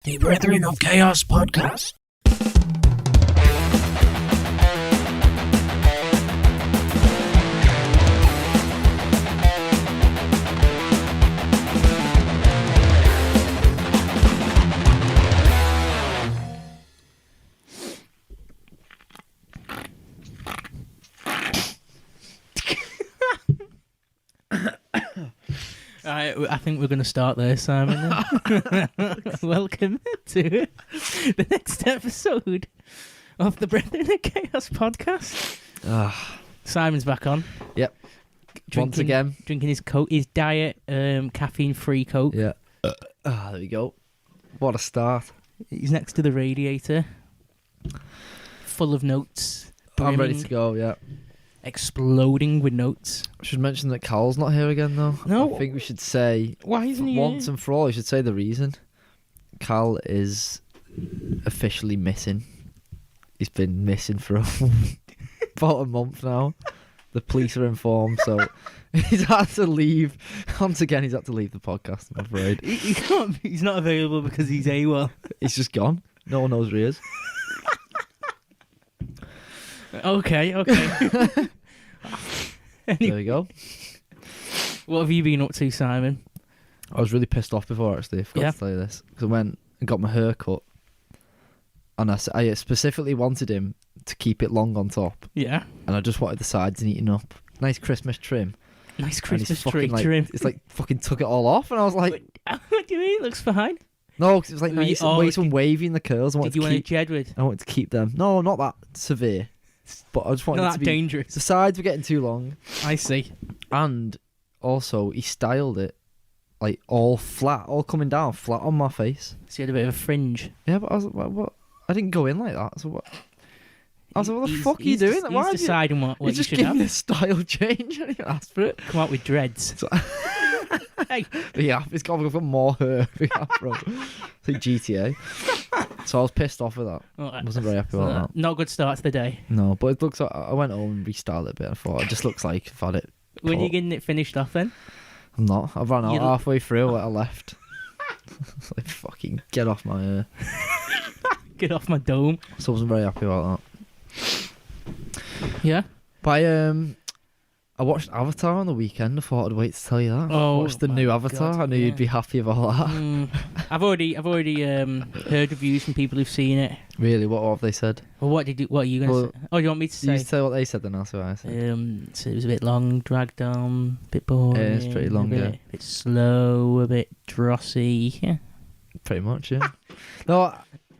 The Brethren of Chaos podcast. I think we're going to start there, Simon. Welcome to the next episode of the Brethren of Chaos podcast. Simon's back on. Yep. Once again. Drinking his diet, caffeine-free Coke. Yeah. There we go. What a start. He's next to the radiator, full of notes. I'm ready to go, yeah. Exploding with notes. I should mention that Carl's not here again, though. No. I think we should say, Why isn't he once here? and for all, we should say the reason. Carl is officially missing. He's been missing for about a month now. The police are informed, so he's had to leave. Once again, he's had to leave the podcast, I'm afraid. He's not available because he's AWOL. He's just gone. No one knows where he is. Okay. There we go. What have you been up to, Simon? I was really pissed off before, actually. I forgot to tell you this. Because I went and got my hair cut. And I specifically wanted him to keep it long on top. Yeah. And I just wanted the sides neaten up. Nice Christmas trim. Nice And Christmas he's tree fucking, trim. It's like fucking took it all off. And I was like... What do you mean? It looks fine. No, because it was like Were you- nice, oh, some wavy in the curls. Did you want a Jedward? I wanted to keep them. No, not that severe. But I just wanted Not it that to be... dangerous. The sides were getting too long. I see. And also, he styled it like all flat, all coming down flat on my face. So you had a bit of a fringe. Yeah, but I was like, what? I didn't go in like that. So what? I was like, what the fuck are you doing? He's deciding what you you just should gave have. me a style change. I didn't even ask for it. Come out with dreads. So, Hey. yeah, it's got more hair. Big afro. It's like GTA. So I was pissed off with that. Well, Wasn't very happy about that. Not a good start to the day. No, but it looks like I went home and restyled it a bit. I thought it just looks like I've had it. When cut. are you getting it finished off then? I'm not. I ran out You- halfway through. I left. It's like fucking get off my hair. Get off my dome. So I wasn't very happy about that. Yeah? But I watched Avatar on the weekend. I thought I'd wait to tell you that. Oh, I watched the my new Avatar. God, I knew yeah. you'd be happy about that. I've already heard reviews from people who've seen it. Really? What have they said? Well, what are you going to say? Oh, you want me to You say? tell what they said, then I'll say what I said. So it was a bit long, dragged on, a bit boring. Yeah, it's pretty long, a bit slow, a bit drossy. Yeah. Pretty much, yeah. No,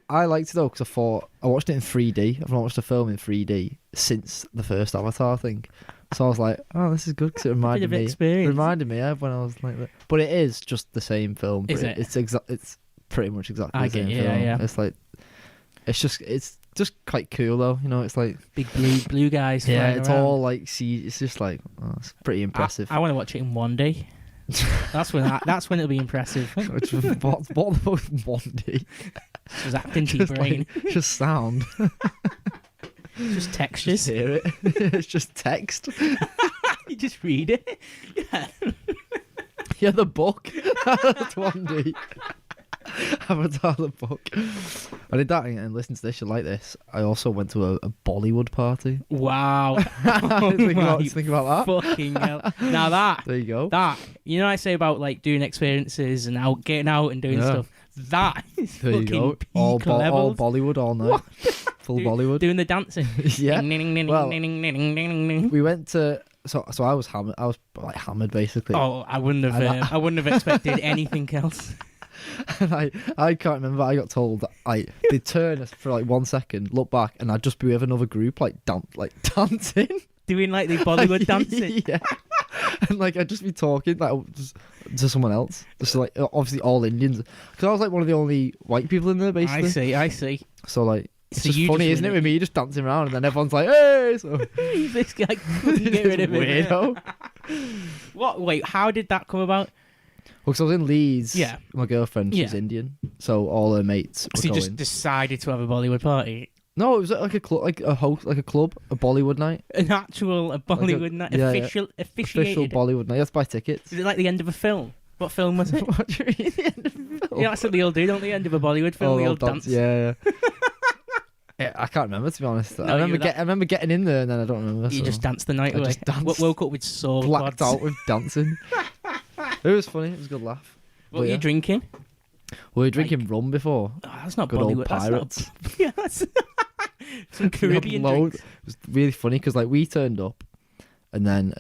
I liked it though because I thought I watched it in 3D. I've not watched a film in 3D since the first Avatar thing. So I was like, oh, this is good because it reminded Bit of me. experience. Reminded me of when I was like that. But it is just the same film. Is it? It's pretty much exactly I the same get you, film. yeah. It's just quite cool though. You know, it's like Big blue guys. yeah, flying it's around. all like it's just like it's pretty impressive. I want to watch it in one day. That's when it'll be impressive. what the fuck one day? Just acting to your brain. Just sound. Just textures. Just hear it. It's just text. You just read it. Yeah. Yeah, the book. That's one day. Avatar the book. I did that and listen to this. You like this? I also went to a Bollywood party. Wow. think about that. Fucking hell. Now that. There you go. That. You know what I say about like doing experiences and getting out and doing Yeah. stuff? That is There you fucking go. peak All levels. Bollywood all night. Full Bollywood. Doing the dancing. Yeah. Well, Oh, we went to. So I was hammered. I was like hammered basically. I wouldn't have. I wouldn't have expected anything else. And I can't remember. I got told that they'd turn us for like 1 second, look back, and I'd just be with another group like dancing. Doing like the Bollywood dancing. Yeah. And like I'd just be talking like just to someone else, just like obviously all Indians, because I was like one of the only white people in there basically. I see. So like it's So just you funny, just isn't it, win with me just dancing around, and then everyone's like, hey. So This guy couldn't get rid of it. weirdo. What? Wait, how did that come about? Well, 'cause I was in Leeds. Yeah. My girlfriend, she's Yeah. Indian, so all her mates were So you going. just decided to have a Bollywood party? No, it was like a club, like a club, a Bollywood night. An actual Bollywood night? yeah, Official, Official officiated? Bollywood night. You have to buy tickets. Is it like the end of a film? What film was it? What do you mean the end of the film? Yeah, that's what they all do, don't they? End of a Bollywood film, they all dance. Yeah. Yeah, I can't remember, to be honest. No, I remember getting in there and then I don't remember. You just danced the night I away. just danced. Woke up with sore Blacked quads. out with dancing. It was funny. It was a good laugh. What were you drinking? We were drinking rum before. Oh, that's not Good Bollywood. old pirates. That's not, yeah, that's some We had Caribbean loads. drinks. It was really funny because like we turned up, and then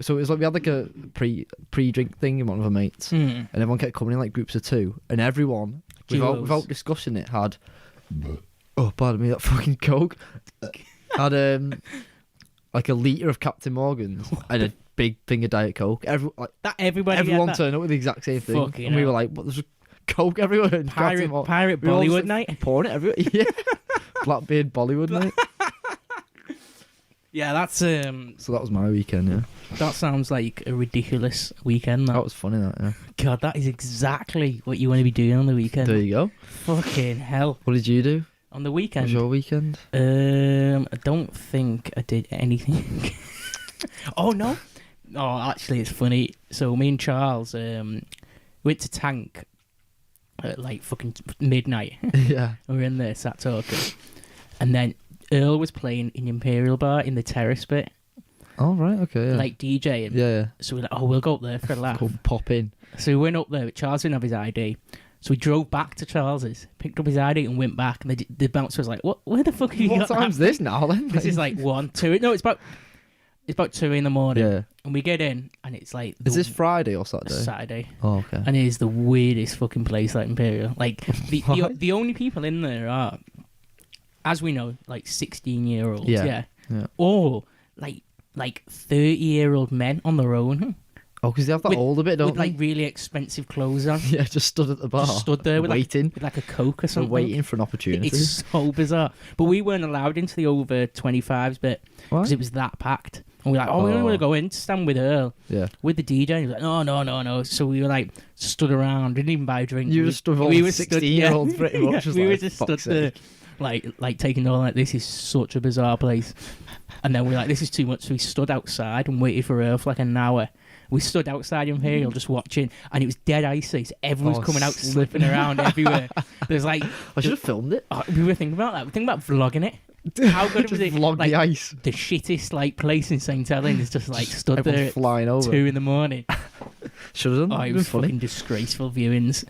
so it was like we had like a pre-drink thing in one of our mates, and everyone kept coming in like groups of two, and everyone without discussing it had pardon me, that fucking Coke had like a litre of Captain Morgan's and a big thing of Diet Coke. Everyone turned up with the exact same thing, Fucking and we hell. were like, "What? There's Coke everywhere." And Pirate we were all Bollywood just night. pouring it everywhere. Yeah, Blackbeard Bollywood night. Yeah, that's So that was my weekend. Yeah, that sounds like a ridiculous weekend. that was funny. That yeah. God, that is exactly what you want to be doing on the weekend. There you go. Fucking hell. What did you do? On the What weekend? was your weekend? I don't think I did anything. Oh, no. Oh, actually, it's funny. So me and Charles went to Tank at like fucking midnight. Yeah. We were in there, sat talking. And then Earl was playing in Imperial Bar in the terrace bit, Oh right. Okay. Yeah. like DJing. Yeah. So we're like, we'll go up there for a laugh. Cool. Pop in. So we went up there, but Charles didn't have his ID. So we drove back to Charles's, picked up his ID and went back. And the bouncer was like, "What? Where the fuck have you What got that time's this now then? This is like 1, 2. No, it's about 2 in the morning. Yeah. And we get in, and it's like Is this Friday or Saturday? Saturday, Oh okay. and it is the weirdest fucking place, like Imperial. Like What? the only people in there are, as we know, like 16-year-olds. Yeah. Or like 30-year-old men on their own Oh, because they have that With- older bit, don't with they? like really expensive clothes on. Yeah, just stood at the bar. Just stood there with waiting. like a Coke or They're something. waiting for an opportunity. It's so bizarre. But we weren't allowed into the over 25s bit What? because it was that packed. And we were like, we only want to go in to stand with Earl, Yeah. with the DJ. And he was like, no. So we were like, stood around, didn't even buy a drink. You just stood with all 16-year-olds pretty much. Yeah, just we like, were just stood "Fuck's there, sake." like taking all like, this is such a bizarre place. And then we were like, this is too much. So we stood outside and waited for Earl for like an hour. We stood outside Imperial just watching, and it was dead icy. So everyone was coming out, slipping around everywhere. There's like, I should have filmed it. we were thinking about that. We think about vlogging it. How good Just was it? vlog Like, the ice. the shittest like place in St. Helens, just like stood Everyone's there at flying over. 2 in the morning. Should have done. Oh, it It'd was been funny. fucking disgraceful viewings.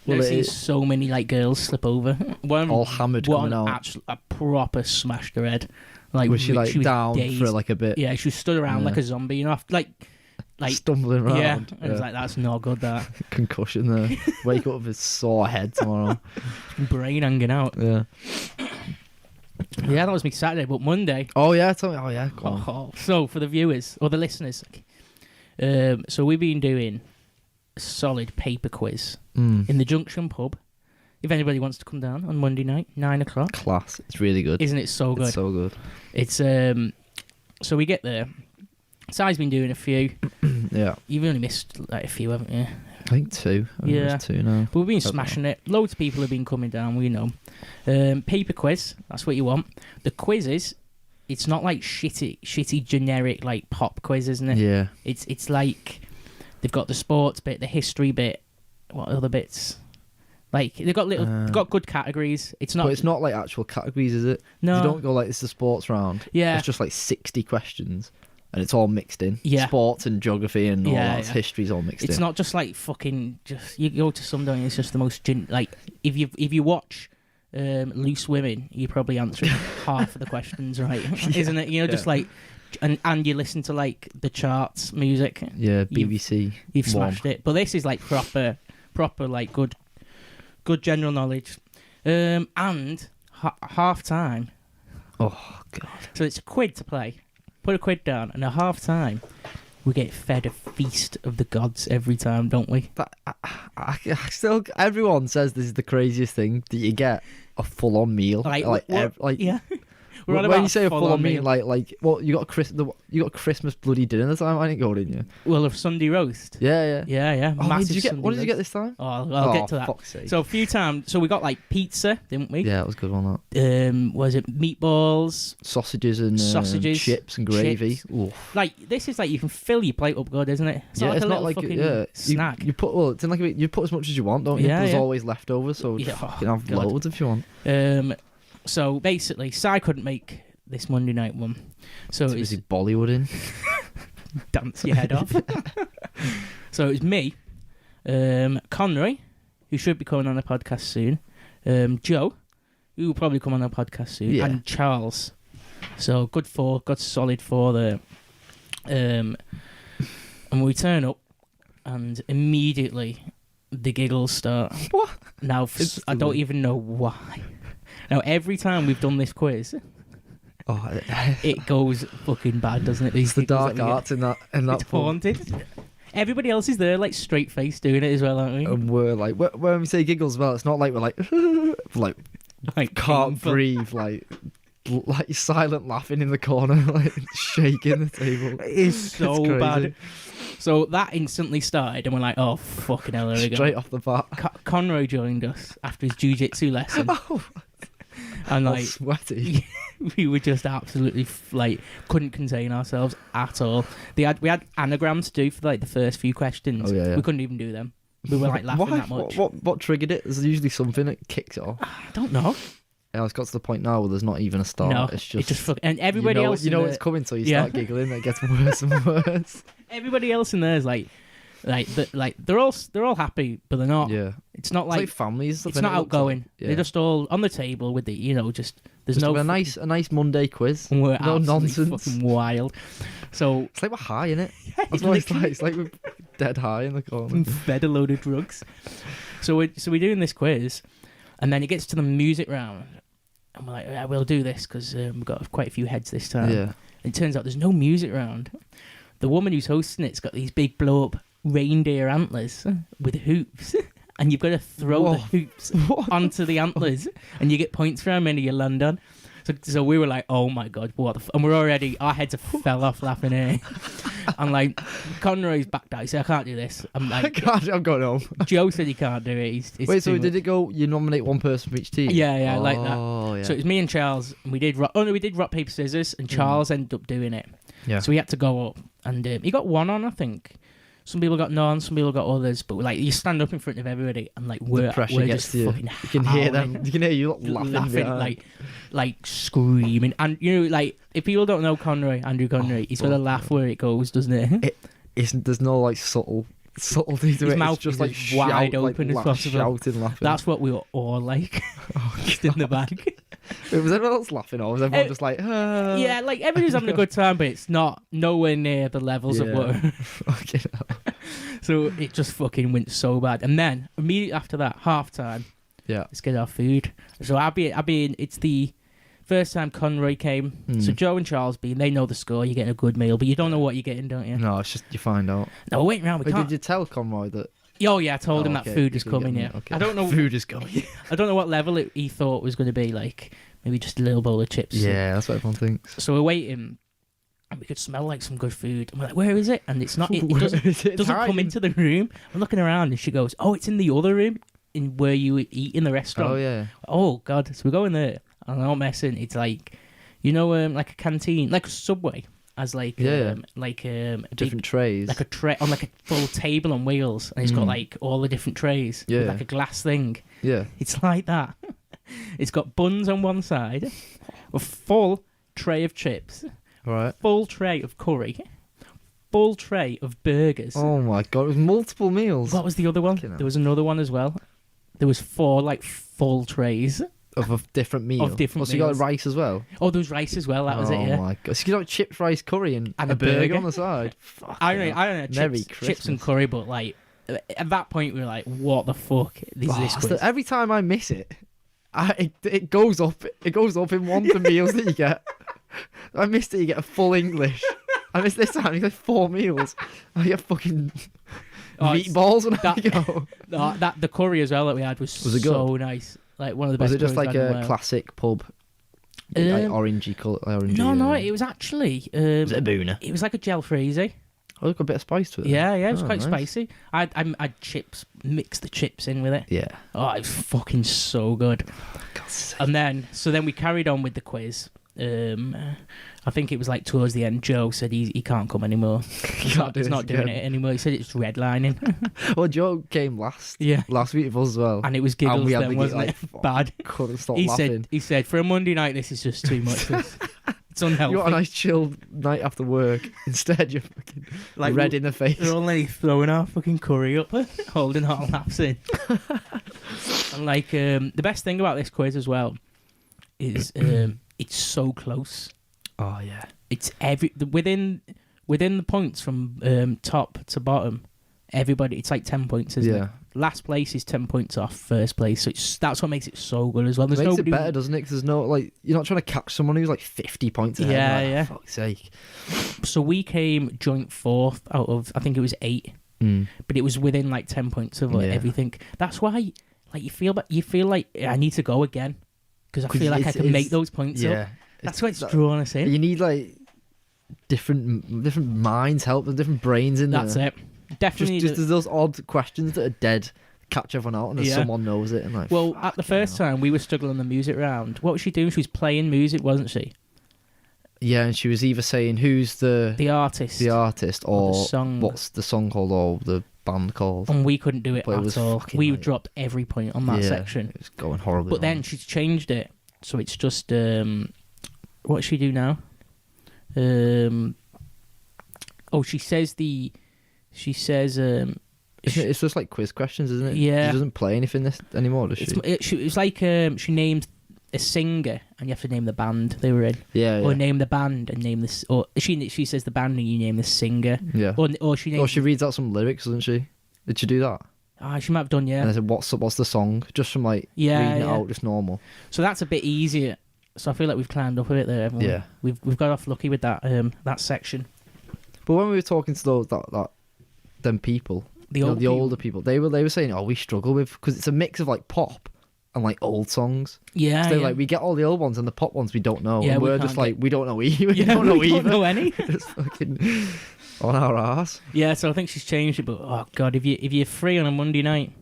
Well, I've it seen is- so many like girls slip over. One All hammered one coming out. a proper smashed her head. Like Was she like down dazed. for like a bit? Yeah, she stood around Yeah. like a zombie, you know, like Stumbling around. yeah. And I was like, that's not good. That Concussion there. Wake up with a sore head tomorrow. brain hanging out. Yeah. Yeah, that was me Saturday, but Monday. Oh yeah, tell me. Oh yeah, go on. Oh, so for the viewers or the listeners, so we've been doing a solid paper quiz Mm. in the Junction pub. If anybody wants to come down on Monday night, 9 o'clock, Class. It's really good. isn't it so good? It's so good. It's so we get there. Sai's been doing a few. Yeah. You've only missed like a few, haven't you? I think 2. I think Yeah. there's 2 now. But we've been Don't know. smashing it. Loads of people have been coming down. We know. Paper quiz. That's what you want. The quiz is. It's not like shitty generic like pop quiz, isn't it? Yeah. It's like they've got the sports bit, the history bit. What other bits? Like they've got they've got good categories. It's not. But it's not like actual categories, is it? No. You don't go like it's the sports round. Yeah. It's just like 60 questions. And it's all mixed in. Yeah. Sports and geography and all Yeah, that. yeah. History's all mixed in. It's not just like fucking. Just you go to some doing. It's just the most like if you watch. Loose women, you probably answering half of the questions right, isn't it? You know, just like, and you listen to like the charts music. Yeah, BBC. You've One. smashed it. But this is like proper like good general knowledge, and half time. Oh god. So it's a quid to play. Put a quid down, and at half time, we get fed a feast of the gods every time, don't we? But I still, everyone says this is the craziest thing that you get a full-on meal. Like, Yeah. We're on when about you say a full on meal. meal, like what you got a Christmas bloody dinner this time. I didn't go, didn't you? Well, a Sunday roast. Yeah. Yeah. Oh, Massive what did you get Sunday this time? roast. Oh, I'll get to that. Fuck's sake. So a few times. So we got like pizza, didn't we? Yeah, it was a good one. That Was it meatballs? sausages and chips and gravy. chips. Oof. Like this is like you can fill your plate up good, isn't it? It's Yeah, not like it's a not little like fucking snack. You put it's in like you put as much as you want, don't you? Yeah, There's yeah. always leftovers, so Yeah, you can have God. loads if you want. So basically, Si couldn't make this Monday night one, so It's it was busy Bollywooding. dance your head off. So it was me, Conroy, who should be coming on the podcast soon, Joe, who will probably come on the podcast soon, Yeah. and Charles. So good solid four there. And we turn up, and immediately the giggles start. What? Now, I don't even know why. Now, every time we've done this quiz, Oh, it goes fucking bad, doesn't it? it's the giggles dark that we get. arts in that It's pub. haunted. Everybody else is there, like, straight face doing it as well, aren't we? And we're like, when we say giggles, as well, it's not like we're like, Like, can't painful. breathe, like silent laughing in the corner, like shaking the table. It's so crazy. bad. So that instantly started, and we're like, oh, fucking hell, there we go. Straight off the bat. Conroy joined us after his jiu-jitsu lesson. Oh, And, all like, sweaty. we were just absolutely, like, couldn't contain ourselves at all. We had anagrams to do for, like, the first few questions. Oh, yeah. We couldn't even do them. We were, like, laughing Why? that much. What triggered it? There's usually something that kicks it off. I don't know. Yeah, it's got to the point now where there's not even a start. No, it's just and everybody else, you know in it's there, coming, so you Yeah. start giggling. It gets worse and worse. everybody else in there is like they're all happy, but they're not. Yeah, It's not it's like like families. it's not outgoing. Yeah. They're just all on the table with the just there's Just no a nice Monday quiz. We're No absolutely nonsense. fucking wild. So It's like we're high, innit? That's what it's like. It's like we're dead high in the corner. fed a load of drugs. So we're doing this quiz, and then it gets to the music round, and we're like, yeah, we'll do this because we've got quite a few heads this time. Yeah. And it turns out there's no music round. The woman who's hosting it's got these big blow up reindeer antlers with hoops, and you've got to throw Whoa. the hoops onto the antlers, and you get points for how many you land on. So we were like, oh my god, what the and we're already, our heads have fell off laughing here. And like, Conroy's backed out. He said, I can't do this. I'm like, I'm going home. Joe said he can't do it. It's Wait, so too did it go? You nominate one person for each team? Yeah, like that. Oh, yeah. So it was me and Charles, and we did rock paper scissors, and Charles ended up doing it. Yeah. So we had to go up, and he got one on, I think. Some people got none, some people got others, but like you stand up in front of everybody, and like we're pressure gets just to you. fucking You can hear howling, them. You can hear you laughing like screaming, and you know, like if people don't know Andrew Conroy, he's got a laugh where it goes, doesn't it? There's no like subtlety to His it. mouth It's just is like as wide open as possible. shouting, laughing. That's what we were all like, just in the back. Wait, was everyone else laughing, or was everyone just like, ah? Yeah, like everybody's having a good time, but it's not nowhere near the levels of what. Fucking hell. So it just fucking went so bad, and then immediately after that, half time. Yeah. Let's get our food. So it's the first time Conroy came. So Joe and Charles they know the score. You're getting a good meal, but you don't know what you're getting, don't you? No, it's just you find out. No, we're waiting around. We Wait, can't. did you tell Conroy that? Oh yeah, I told him okay, that food is you can coming. get Yeah, me, okay. I don't know. Food is coming. I don't know what level he thought was going to be. Like maybe just a little bowl of chips. Yeah, that's what everyone thinks. So we're waiting, and we could smell like some good food. And we're like, where is it? And it's not. It doesn't, doesn't come into the room. I'm looking around, and she goes, "Oh, it's in the other room, in where you eat in the restaurant." Oh yeah. Oh god! So we go in there, and I'm not messing. It's like, like a canteen, like a Subway, as like a Different big, trays. like a tray on like a full table on wheels, and it's got like all the different trays, with Yeah. like a glass thing. Yeah. It's like that. It's got buns on one side, a full tray of chips, Right. full tray of curry, full tray of burgers. Oh my god, it was multiple meals. What was the other one? Fucking hell. There was another one as well. There was 4 like full trays. Of a different meal. Of different So you got meals. rice as well. Oh, there was rice as well. That was it. Oh Yeah. my god. So you got chips, rice, curry, and And a a burger burger. on the side. I don't know. Merry Chips and Christmas. curry, but like at that point we were like, what the fuck is this quiz? Every time I miss it, it goes up. It goes up in one of the meals that you get. I missed it. You get a full English. I missed this time. You get 4 meals. I get fucking meatballs when I go. The curry as well that we had was it so nice. Like one of the best. Was it just curries like I've had in a while. classic pub? Orangey colour. Orangey, No, it was actually... was it a booner? It was like a gel frizzy. Oh, it's got a bit of spice to it. Yeah, it was quite nice. spicy. I'd chips, mixed the chips in with it. Yeah. Oh, it was fucking so good. God's sake. And then we carried on with the quiz. I think it was like towards the end. Joe said he can't come anymore. He's not doing it anymore. He said it's redlining. Well, Joe came last. Yeah. Last week with us as well. And it was giggles we had then, the wasn't like, it? Bad. Couldn't stop He laughing. said for a Monday night this is just too much. It's unhealthy. You want a nice chilled night after work. Instead, you're fucking Like, red in the face. We're only throwing our fucking curry up, holding our laps in. And like the best thing about this quiz as well is it's so close. Oh yeah. It's within the points from top to bottom. Everybody, it's like 10 points, isn't it? Last place is 10 points off first place, so that's what makes it so good as well. There's It makes nobody it better, doesn't it? Because there's no you're not trying to catch someone who's like 50 points ahead. Yeah, like, yeah. For fuck's sake. So we came joint fourth out of, I think it was 8, but it was within like 10 points of everything. That's why, like, you feel like I need to go again because I feel like I can make those points up. That's why it's drawing us in. You need like different minds help and different brains in there. That's it. Definitely. Just there's those odd questions that are dead, catch everyone out, and someone knows it. And like, well, at the first time we were struggling on the music round. What was she doing? She was playing music, wasn't she? Yeah, and she was either saying who's the artist, or the song. What's the song called, or the band called. And we couldn't do it But at all. We dropped every point on that section. It was going horribly. But then she's changed it, so it's just what does she do now? She says it's just like quiz questions, isn't it? Yeah. She doesn't play anything this anymore, does she? It's like she named a singer and you have to name the band they were in. Yeah. Or name the band and name this. Or she says the band and you name the singer. Yeah. Or she names. Or she reads out some lyrics, doesn't she? Did she do that? She might have done, yeah. And I said, what's the song? Just from like reading it out, just normal. So that's a bit easier. So I feel like we've climbed up a bit there, everyone. Yeah. We've got off lucky with that that section. But when we were talking to those them people, the older people, they were saying, we struggle with, because it's a mix of like pop and like old songs. Yeah. So like we get all the old ones and the pop ones we don't know. Yeah, and we're just like we don't know either. We don't know any. It's fucking on our ass. Yeah, so I think she's changed it. But oh god, if you're free on a Monday night,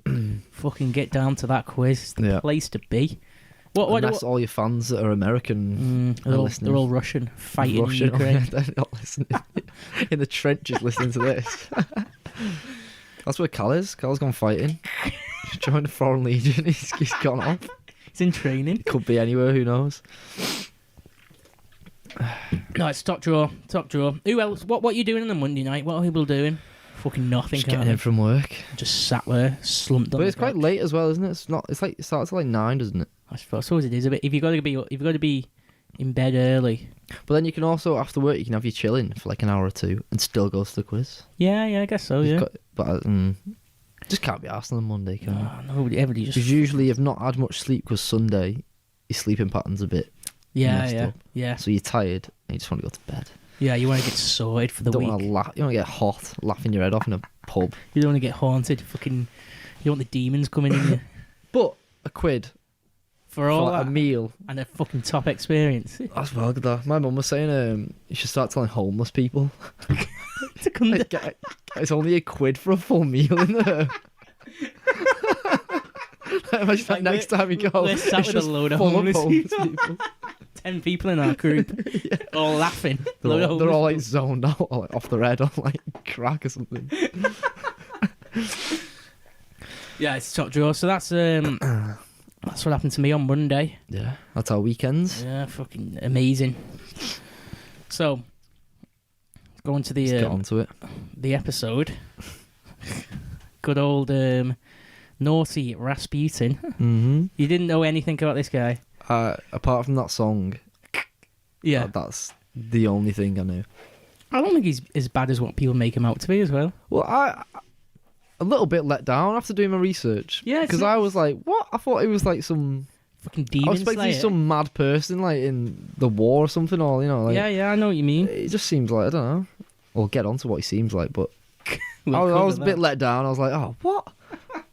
fucking get down to that quiz. It's the place to be. Unless all your fans that are American they're all Russian, fighting in Ukraine. They're not listening in the trenches listening to this. That's where Cal is. Cal's gone fighting. He's joined the Foreign Legion. He's gone off. He's in training. Could be anywhere. Who knows? No, it's top draw. Who else? What are you doing on the Monday night? What are people doing? Fucking nothing. Just getting in from work. Just sat there, slumped on. But it's quite late as well, isn't it? It's not. It's like it starts at like 9, doesn't it? I suppose it is a bit. If you've got to be in bed early. But then you can also, after work, you can have your chilling for like an hour or two and still go to the quiz. Yeah, I guess so. Just can't be arsed on a Monday, can you? Everybody just. Because usually you've not had much sleep because Sunday, your sleeping pattern's a bit messed up. Yeah. So you're tired and you just want to go to bed. Yeah, you want to get sorted for the week. You don't want to get hot, laughing your head off in a pub. You don't want to get haunted. You don't want the demons coming in you. But a quid for all like a meal and a fucking top experience. That's well good. Though. My mum was saying you should start telling homeless people to come down. It's only a quid for a full meal in there. Imagine that next time you go, we're sat with a load of homeless people. 10 people in our group, all laughing. They're all like zoned out, or like off their head on like crack or something. Yeah, it's top drawer. So that's what happened to me on Monday. Yeah, that's our weekends. Yeah, fucking amazing. So, going to Let's get onto it. The episode. Good old naughty Rasputin. Mm-hmm. You didn't know anything about this guy? Apart from that song. Yeah. That's the only thing I knew. I don't think he's as bad as what people make him out to be as well. Well, a little bit let down after doing my research. Yeah, because I was like, what? I thought he was like some fucking demon. I was expecting some mad person like in the war or something, or like, yeah, I know what you mean. It just seems like, I don't know. We'll get on to what he seems like, but I was a bit let down. I was like, oh, what?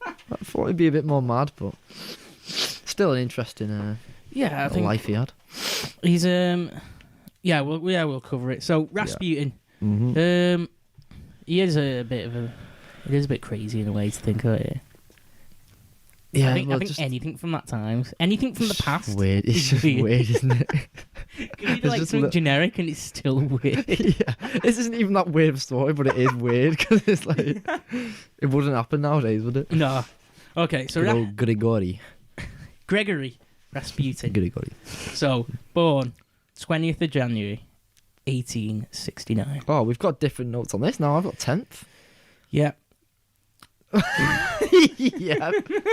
I thought he'd be a bit more mad, but still an interesting I think life he had. He's we'll cover it. So Rasputin, Mm-hmm. he is a bit crazy in a way to think about it. Yeah, I think just anything from that time, anything from the past, weird. It's just weird, isn't it? It could be like just something generic and it's still weird. Yeah, this isn't even that weird of a story, but it is weird because it's like it wouldn't happen nowadays, would it? No. Okay, so Good old Grigori. Gregory Rasputin. Grigori. So born 20th of January, 1869. Oh, we've got different notes on this now. I've got 10th. Yeah.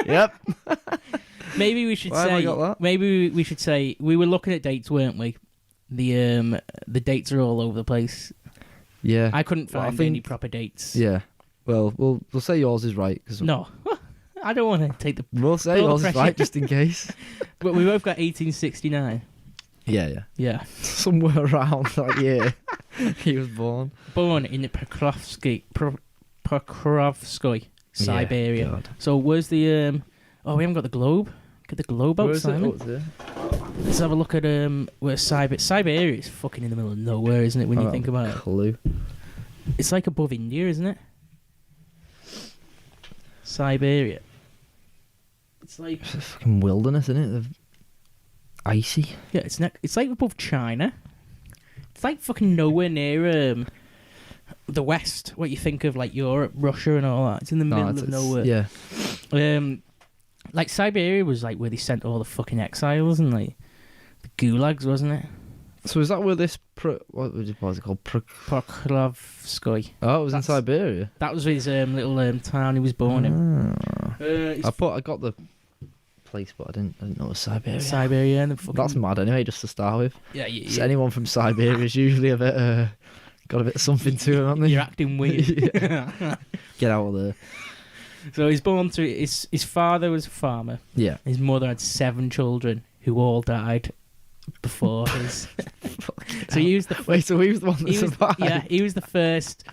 Yep. Maybe we should Why have I say. got that? Maybe we should say we were looking at dates, weren't we? The dates are all over the place. Yeah. I couldn't Well, I find think- any proper dates. Yeah. Well, we'll say yours is right because No, I don't want to take the. we'll say Put all yours the is pressure. right just in case. But we both got 1869. Yeah. Yeah. Somewhere around that year he was born. Born in Pokrovsky, Siberia. Yeah, God. So where's the we haven't got the globe. Get the globe out, Where is it? Simon. Oh, it's there. Let's have a look at where Siberia is. Fucking in the middle of nowhere, isn't it? When you think about it, Clue. it's like above India, isn't it? Siberia. It's like It's a fucking wilderness, isn't it? Icy. yeah, it's like above China. It's like fucking nowhere near the West. What you think of like Europe, Russia, and all that. It's in the middle of nowhere. Yeah. Like Siberia was like where they sent all the fucking exiles and like the gulags, wasn't it? So is that where this what was it called? Pokrovskoy. Oh, it was in That's- Siberia. That was his little town he was born in. I got the place, but I didn't know it was Siberia. Siberia and the fucking... That's mad anyway, just to start with. Yeah, So anyone from Siberia is usually a bit got a bit of something to him, haven't they? You're acting weird. Get out of there. So he's born to his father was a farmer. Yeah. His mother had 7 children who all died before his. So he was the Wait, so he was the one that he was, survived? yeah, he was the first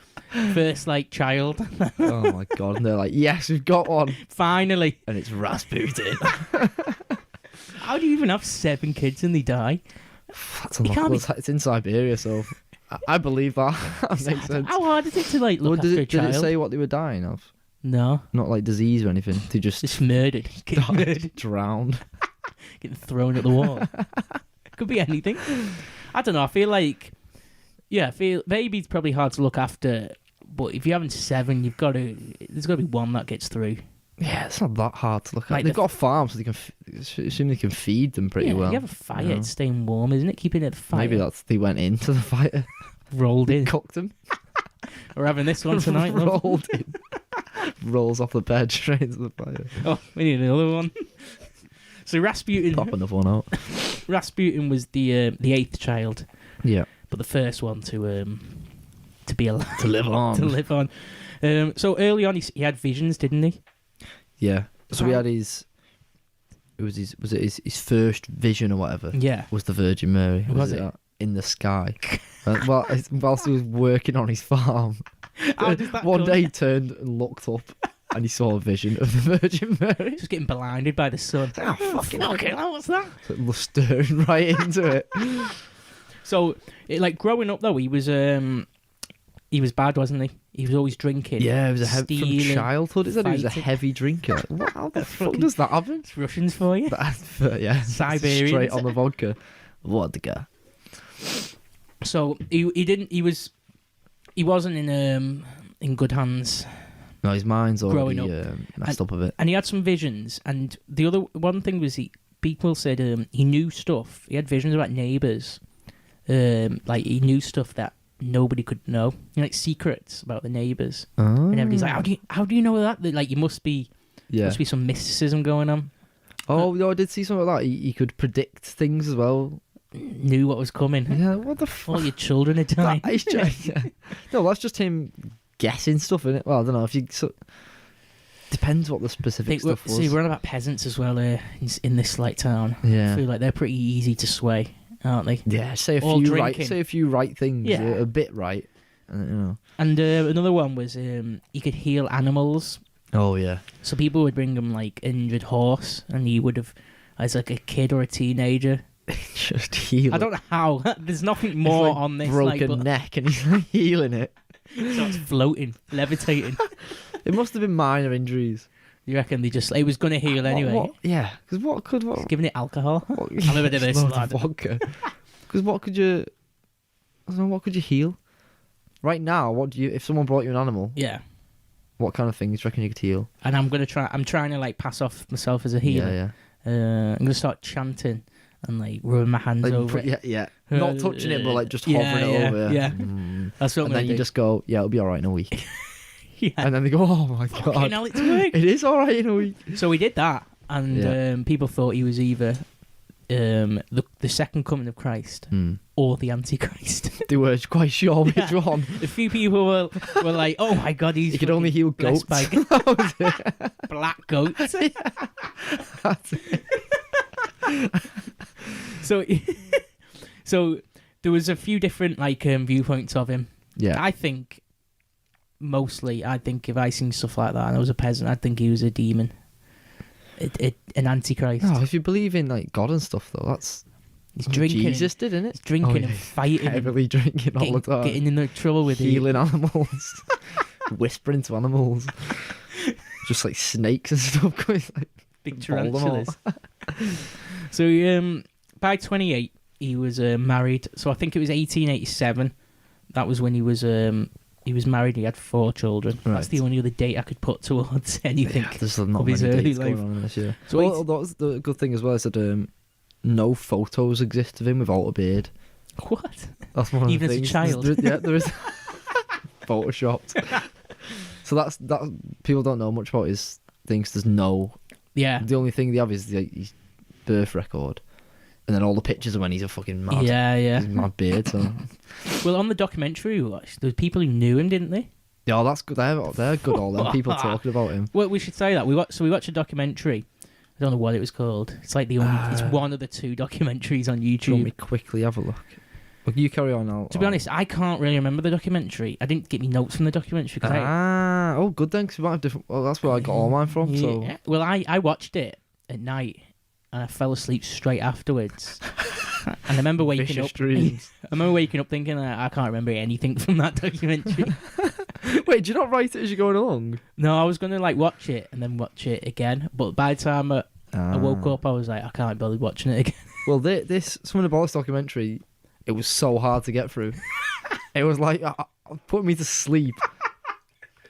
like child. Oh my god! And they're like, yes, we've got one, Finally. and it's Rasputin. How do you even have 7 kids and they die? That's You can't unlockable. It's in Siberia, so I believe that. That makes sense. How hard is it to like Well, look did after a it, did child? it say what they were dying of? No, Not like disease or anything. They just murdered. Getting murdered. drowned. Getting thrown at the wall. Could be anything. I don't know. I feel like, maybe it's probably hard to look after, but if you're having 7, there's got to be one that gets through. Yeah, it's not that hard to look at. Like They've got a farm, so they can assume they can feed them pretty well. You have a fire, Yeah. it's staying warm, isn't it? Keeping it fire. Maybe they went into the fire, rolled in. cooked them, We're having this one tonight, love. rolled in, rolls off the bed straight into the fire. Oh, we need another one. So Rasputin. Pop another one out. Rasputin was the 8th child, Yeah, but the first one to be alive, to live on. to live on. So early on, he had visions, didn't he? Yeah. So we had his. Was it his first vision or whatever? Yeah. Was the Virgin Mary? Was it? that? In the sky? Whilst he was working on his farm. How does that One come? day he turned and looked up and he saw a vision of the Virgin Mary. Just getting blinded by the sun. Oh, fucking Okay, what's that? So staring right into it. So, growing up though, he was bad, wasn't he? He was always drinking. Yeah, it was from stealing, childhood. It said he was a fighting. heavy drinker. Like, how the fuck fucking- does that happen? It's Russians for you. Yeah, Siberians. straight on the vodka. Vodka. So he wasn't in good hands, No, his mind's already Growing messed up a bit. and he had some visions. And the other one thing was people said he knew stuff. He had visions about neighbours. Like he knew stuff that nobody could know, like secrets about the neighbours. And everybody's like, how do you know that? Like, you must be some mysticism going on. Oh, no, I did see something like that. He could predict things as well. Knew what was coming. Yeah, what the fuck? All your children are dying. That is just, yeah. No, that's just him guessing stuff, innit? Well, I don't know if you. Depends what the specific stuff was. See, we're on about peasants as well in this like town. Yeah. I feel like they're pretty easy to sway, aren't they? Yeah, say a All few drinking. right things, Yeah. a bit right. You know. And another one was he could heal animals. Oh yeah. So people would bring him like injured horse, and he would have, as like a kid or a teenager, Just heal. I don't know how. There's nothing more on this. Broken but neck, and he's like healing it. so it's floating, levitating. It must have been minor injuries. You reckon it was going to heal anyway? Yeah, because Giving it alcohol. What, I'll have a bit of this. loads of Lad. vodka. Because what could you heal? Right now, if someone brought you an animal, Yeah. what kind of things do you reckon you could heal? And I'm trying to like pass off myself as a healer. Yeah. I'm gonna start chanting and like rubbing my hands over it. Yeah. Not touching it, but like just hovering it over. Yeah. That's what I'm And gonna then you do. just go, yeah, it'll be all right in a week. Yeah. And then they go, oh my Fucking god, hell, it's worked. it is all right in a week. So we did that, and Yeah. People thought he was either the second coming of Christ or the Antichrist. They were quite sure which Yeah. one. A few people were like, "Oh my god, he's He could only heal goats. blessed by That was it. black goats." That's it. So there was a few different like viewpoints of him. Yeah. I think if I seen stuff like that and I was a peasant, I'd think he was a demon, an antichrist. No, if you believe in like God and stuff, though, that's He's what drinking. Jesus did, isn't it? He's drinking Oh, yeah. and fighting, and Heavily drinking all the time, getting in trouble with healing animals, whispering to animals, just like snakes and stuff. Going like big bowl them all. tarantulas. So by 28, he was married. So I think it was 1887. That was when he was married. He had 4 children. Right. That's the only other date I could put towards anything. Yeah, there's not of many his early dates life. going on in this year. So Well, that was the good thing as well. I said no photos exist of him without a beard. What? That's one of Even the as a things. child? There is photoshopped. So that's people don't know much about his things. There's no. Yeah. The only thing they have is his birth record, and then all the pictures of when he's a fucking mad. Yeah. He's a mad beard. So Well, on the documentary we watched, there were people who knew him, didn't they? yeah, that's good. They're good. All them people talking about him. Well, we should say that we watched a documentary. I don't know what it was called. It's like it's one of the 2 documentaries on Do you want me YouTube. to quickly have a look? Well, you carry on. To be honest, I can't really remember the documentary. I didn't get me notes from the documentary because oh, good then. Because we might have different. Well, that's where I got all mine from. So Yeah. Well, I watched it at night and I fell asleep straight afterwards. And I remember waking vicious up. dreams. I remember waking up thinking I can't remember anything from that documentary. Wait, do you not write it as you're going along? No, I was gonna like watch it and then watch it again, but by the time I woke up, I was like, I can't bother watching it again. Well, this Something About This documentary, it was so hard to get through. It was like put me to sleep.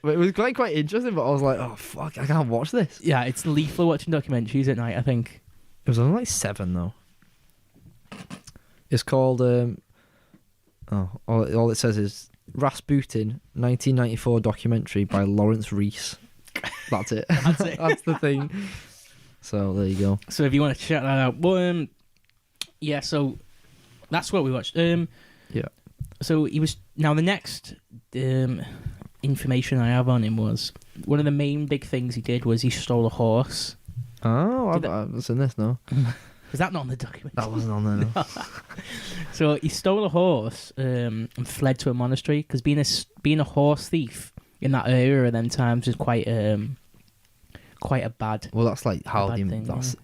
But it was quite interesting. But I was like, oh fuck, I can't watch this. Yeah, it's lethal watching documentaries at night, I think. It was only like 7 though. It's called all it says is Rasputin 1994 documentary by Lawrence Rees. That's it. That's it. That's the thing. So there you go. So if you want to check that out, well, yeah. So that's what we watched. Yeah. So he was now the next information I have on him was one of the main big things he did was he stole a horse. Oh, I haven't seen this. No, Was that not on the documentary? that wasn't on there. No. So he stole a horse and fled to a monastery because being a horse thief in that era at them times was quite a bad. Well, that's like how bad thing, that's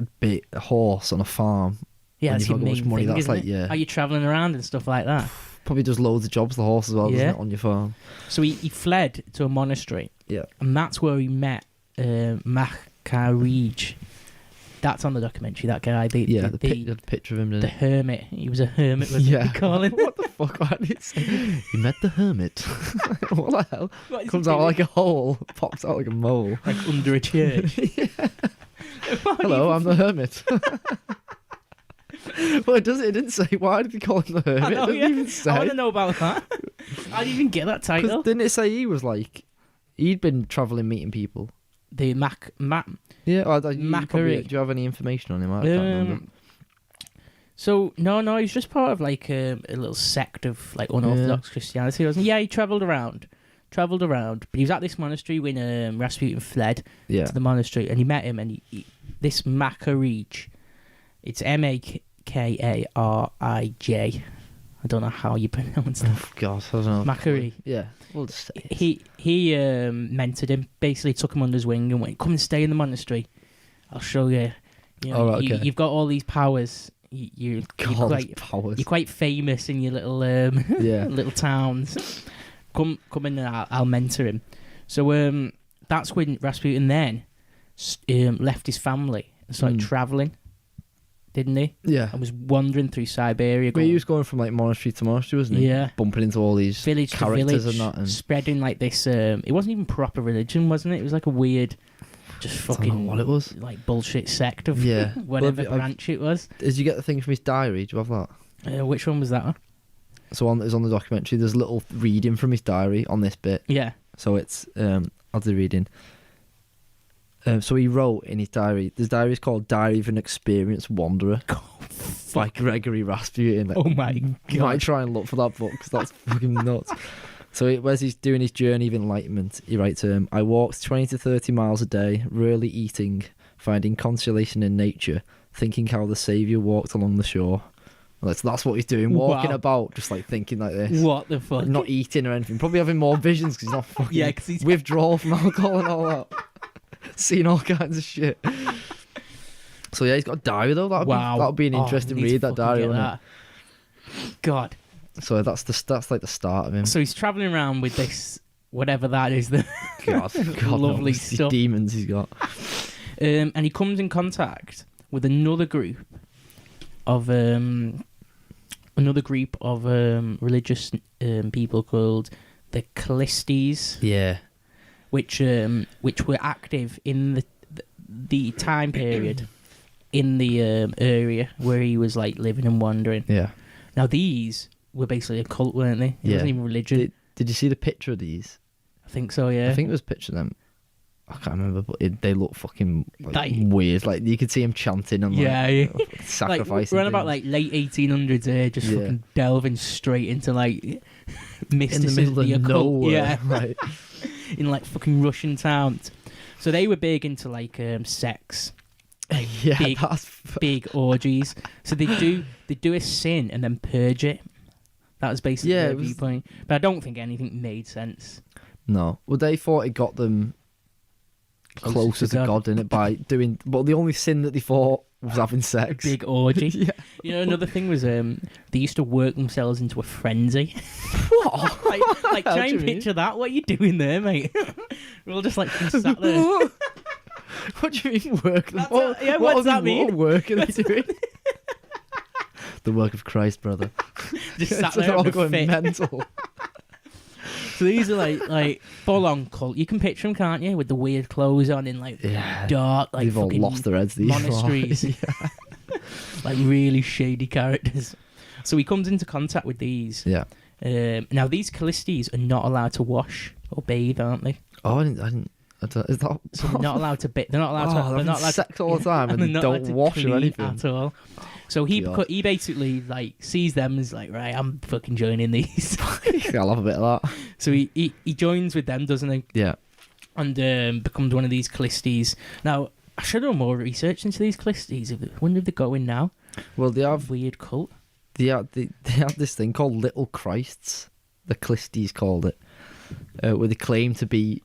a horse on a farm. Yeah, when that's you've your got much main money, thing, that's isn't like, it? yeah. Are you travelling around and stuff like that? Probably does loads of jobs, the horse as well, doesn't Yeah. it, on your farm? So he fled to a monastery. Yeah. And that's where he met Makarij. That's on the documentary, that guy. The picture of him, the didn't it? hermit. He was a hermit, was Yeah. they call him? What the fuck? Why did it say? He met the hermit. What the hell? What is Comes he out doing? like a hole, pops out like a mole. Like under a church. Hello, I'm the hermit. Well, it didn't say. Why did they call him the hermit? I know, It doesn't yeah. even say. I want to know about that. I didn't even get that 'Cause title. didn't it say he was like, he'd been travelling meeting people? The Yeah, do Macquarie. you have any information on him? I can't remember. So no, he's just part of like a little sect of like unorthodox Christianity, wasn't he? Yeah, he travelled around, but he was at this monastery when Rasputin fled Yeah. to the monastery, and he met him, and this Makarij, it's Makarij. I don't know how you pronounce that. Oh, God, I don't know. Makarij. Yeah, we'll just say it. He mentored him, basically took him under his wing and went, "Come and stay in the monastery. I'll show you. You know, Oh, right, okay. you've got all these powers. you're God's quite powers. you're quite famous in your little Yeah. little towns. Come in and I'll mentor him. So that's when Rasputin then left his family and started travelling, didn't he? Yeah. And was wandering through Siberia. But he was going from like monastery to monastery, wasn't he? Yeah. Bumping into all these Village to characters village, and that. And spreading like this. It wasn't even proper religion, wasn't it? It was like a weird, just I don't fucking know what it was. like bullshit sect of Yeah. whatever Well, branch it was. Did you get the thing from his diary? Do you have that? Which one was that? So it's on the documentary. There's a little reading from his diary on this bit. Yeah. So it's I'll do the reading. So he wrote in his diary. His diary is called "Diary of an Experienced Wanderer" by Gregory Rasputin. Like, Oh my you might try and look for that book because that's fucking nuts. So as he's doing his journey of enlightenment, he writes, "I walked 20 to 30 miles a day, rarely eating, finding consolation in nature, thinking how the Saviour walked along the shore." That's what he's doing, walking Wow. about, just like thinking like this. What the fuck? Not eating or anything. Probably having more visions because he's not fucking Yeah, 'cause he's- withdrawal from alcohol and all that. Seeing all kinds of shit. So yeah, he's got a diary though. That'll be an interesting need to read, that fucking diary, get wouldn't that. God. it? So that's like the start of him. So he's travelling around with this, whatever that is, the God lovely knows, these stuff. demons he's got. And he comes in contact with another group of religious people called the Callistes, Yeah. which were active in the time period in the area where he was like living and wandering. Yeah. Now these were basically a cult, weren't they? It Yeah. wasn't even religion. Did you see the picture of these? I think so. Yeah. I think it was a picture of them. I can't remember, but they look fucking Like- weird. Like you could see him chanting and Yeah, like, like sacrificing. we're on about things. like late 1800s here, just Yeah. fucking delving straight into like in mysticism, the middle of the occult. nowhere. Yeah, Right. in like fucking Russian towns. So they were big into like sex, like Yeah, big, that's big orgies. So they do a sin and then purge it. That was basically Yeah, their it was- viewpoint. But I don't think anything made sense. no. Well, they thought it got them closer to God, in it by doing. But the only sin that they thought was having sex. Big orgy. Yeah. You know, another thing was they used to work themselves into a frenzy. What? like How try do and you mean? picture that. What are you doing there, mate? We're all just like sat there. What do you mean work? That's What, yeah, what what are does they- that mean? What work are they doing? The work of Christ, brother. Just sat So there they're all having a going fit. mental. So these are like full on cult. You can picture them, can't you? With the weird clothes on in like Yeah. dark, like They've all fucking lost their heads. These monasteries. Yeah. like really shady characters. So he comes into contact with these. Yeah. Now these Callistes are not allowed to wash or bathe, aren't they? Oh, I don't. Is that? So they're not allowed to bathe. They're not allowed to. Oh, They're having not allowed sex all the time and they're they not don't allowed to wash or clean anything. at all. So he God. he basically like sees them as like, right, I'm fucking joining these. I'll have a bit of that. So he joins with them, doesn't he? Yeah. And becomes one of these Callistes. Now I should have done more research into these Callistes. I wonder if they're going now. Well, they have Weird cult. they have this thing called Little Christs. The Callistes called it, where they claim to be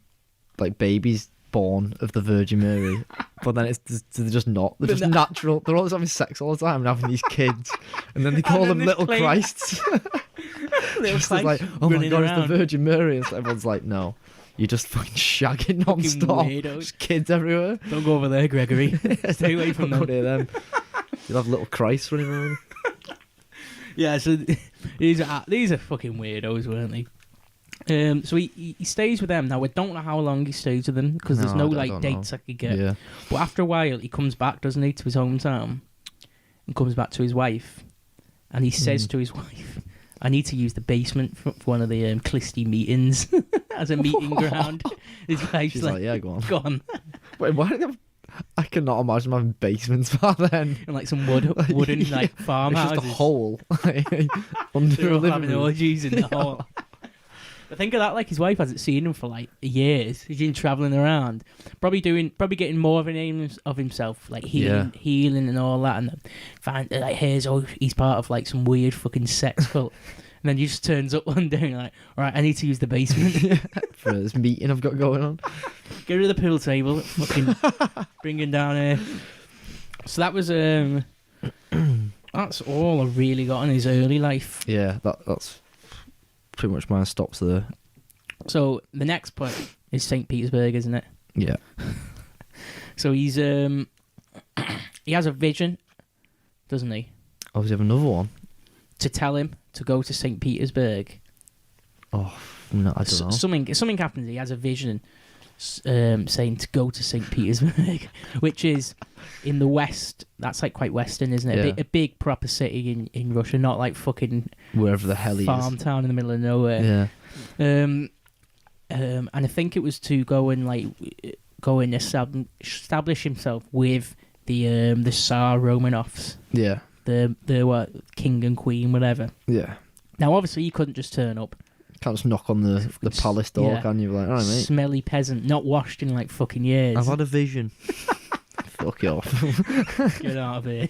like babies born of the Virgin Mary, but then they're just not. They're just natural. They're always having sex all the time and having these kids, and then they call then them they Little claim- Christs. Little Just as Christ like, oh my running god, around. it's the Virgin Mary. And so everyone's like, no, you're just fucking shagging non-stop. weirdos. Just kids everywhere. Don't go over there, Gregory. Stay away from Don't go them. near them. You'll have Little Christ running around. Yeah, so these are fucking weirdos, weren't they? So he stays with them. Now, I don't know how long he stays with them, because there's No, no I like don't dates know. I could get. Yeah. But after a while, he comes back, doesn't he, to his hometown, and comes back to his wife, and he says to his wife, I need to use the basement for one of the Clisty meetings as a meeting ground. His wife's She's like, yeah, go on. gone. Wait, why don't they have... I cannot imagine having basements back then. And like some wooden Yeah. like It's farmhouses. just a hole under They're a all living having room. orgies in the hole. But think of that, like his wife hasn't seen him for like years. He's been travelling around, probably getting more of a name of himself, like healing and all that. And then find like he's part of like some weird fucking sex cult. And then he just turns up one day and like, all right, I need to use the basement. For this meeting I've got going on. Get rid of the pool table, fucking bring him down here. So that was that That's all I really got in his early life. Yeah, that's pretty much mine stops there. So the next point is St. Petersburg, isn't it? Yeah. So he's he has a vision, doesn't he? Oh, does he have another one? To tell him to go to St. Petersburg. Oh, no, I don't know. Something happens. He has a vision saying to go to St. Petersburg, which is in the west. That's like quite western, isn't it? Yeah. A big proper city in Russia, not like fucking Wherever the hell he farm is. town in the middle of nowhere. Yeah. And I think it was to go and establish himself with the Tsar Romanovs, Yeah. the what, king and queen, whatever. Yeah. Now, obviously, you couldn't just turn up. Can't just knock on the palace door, Yeah. can you? Like, all right, mate. Smelly peasant, not washed in like fucking years. I've had a vision. Fuck you off. Get out of here.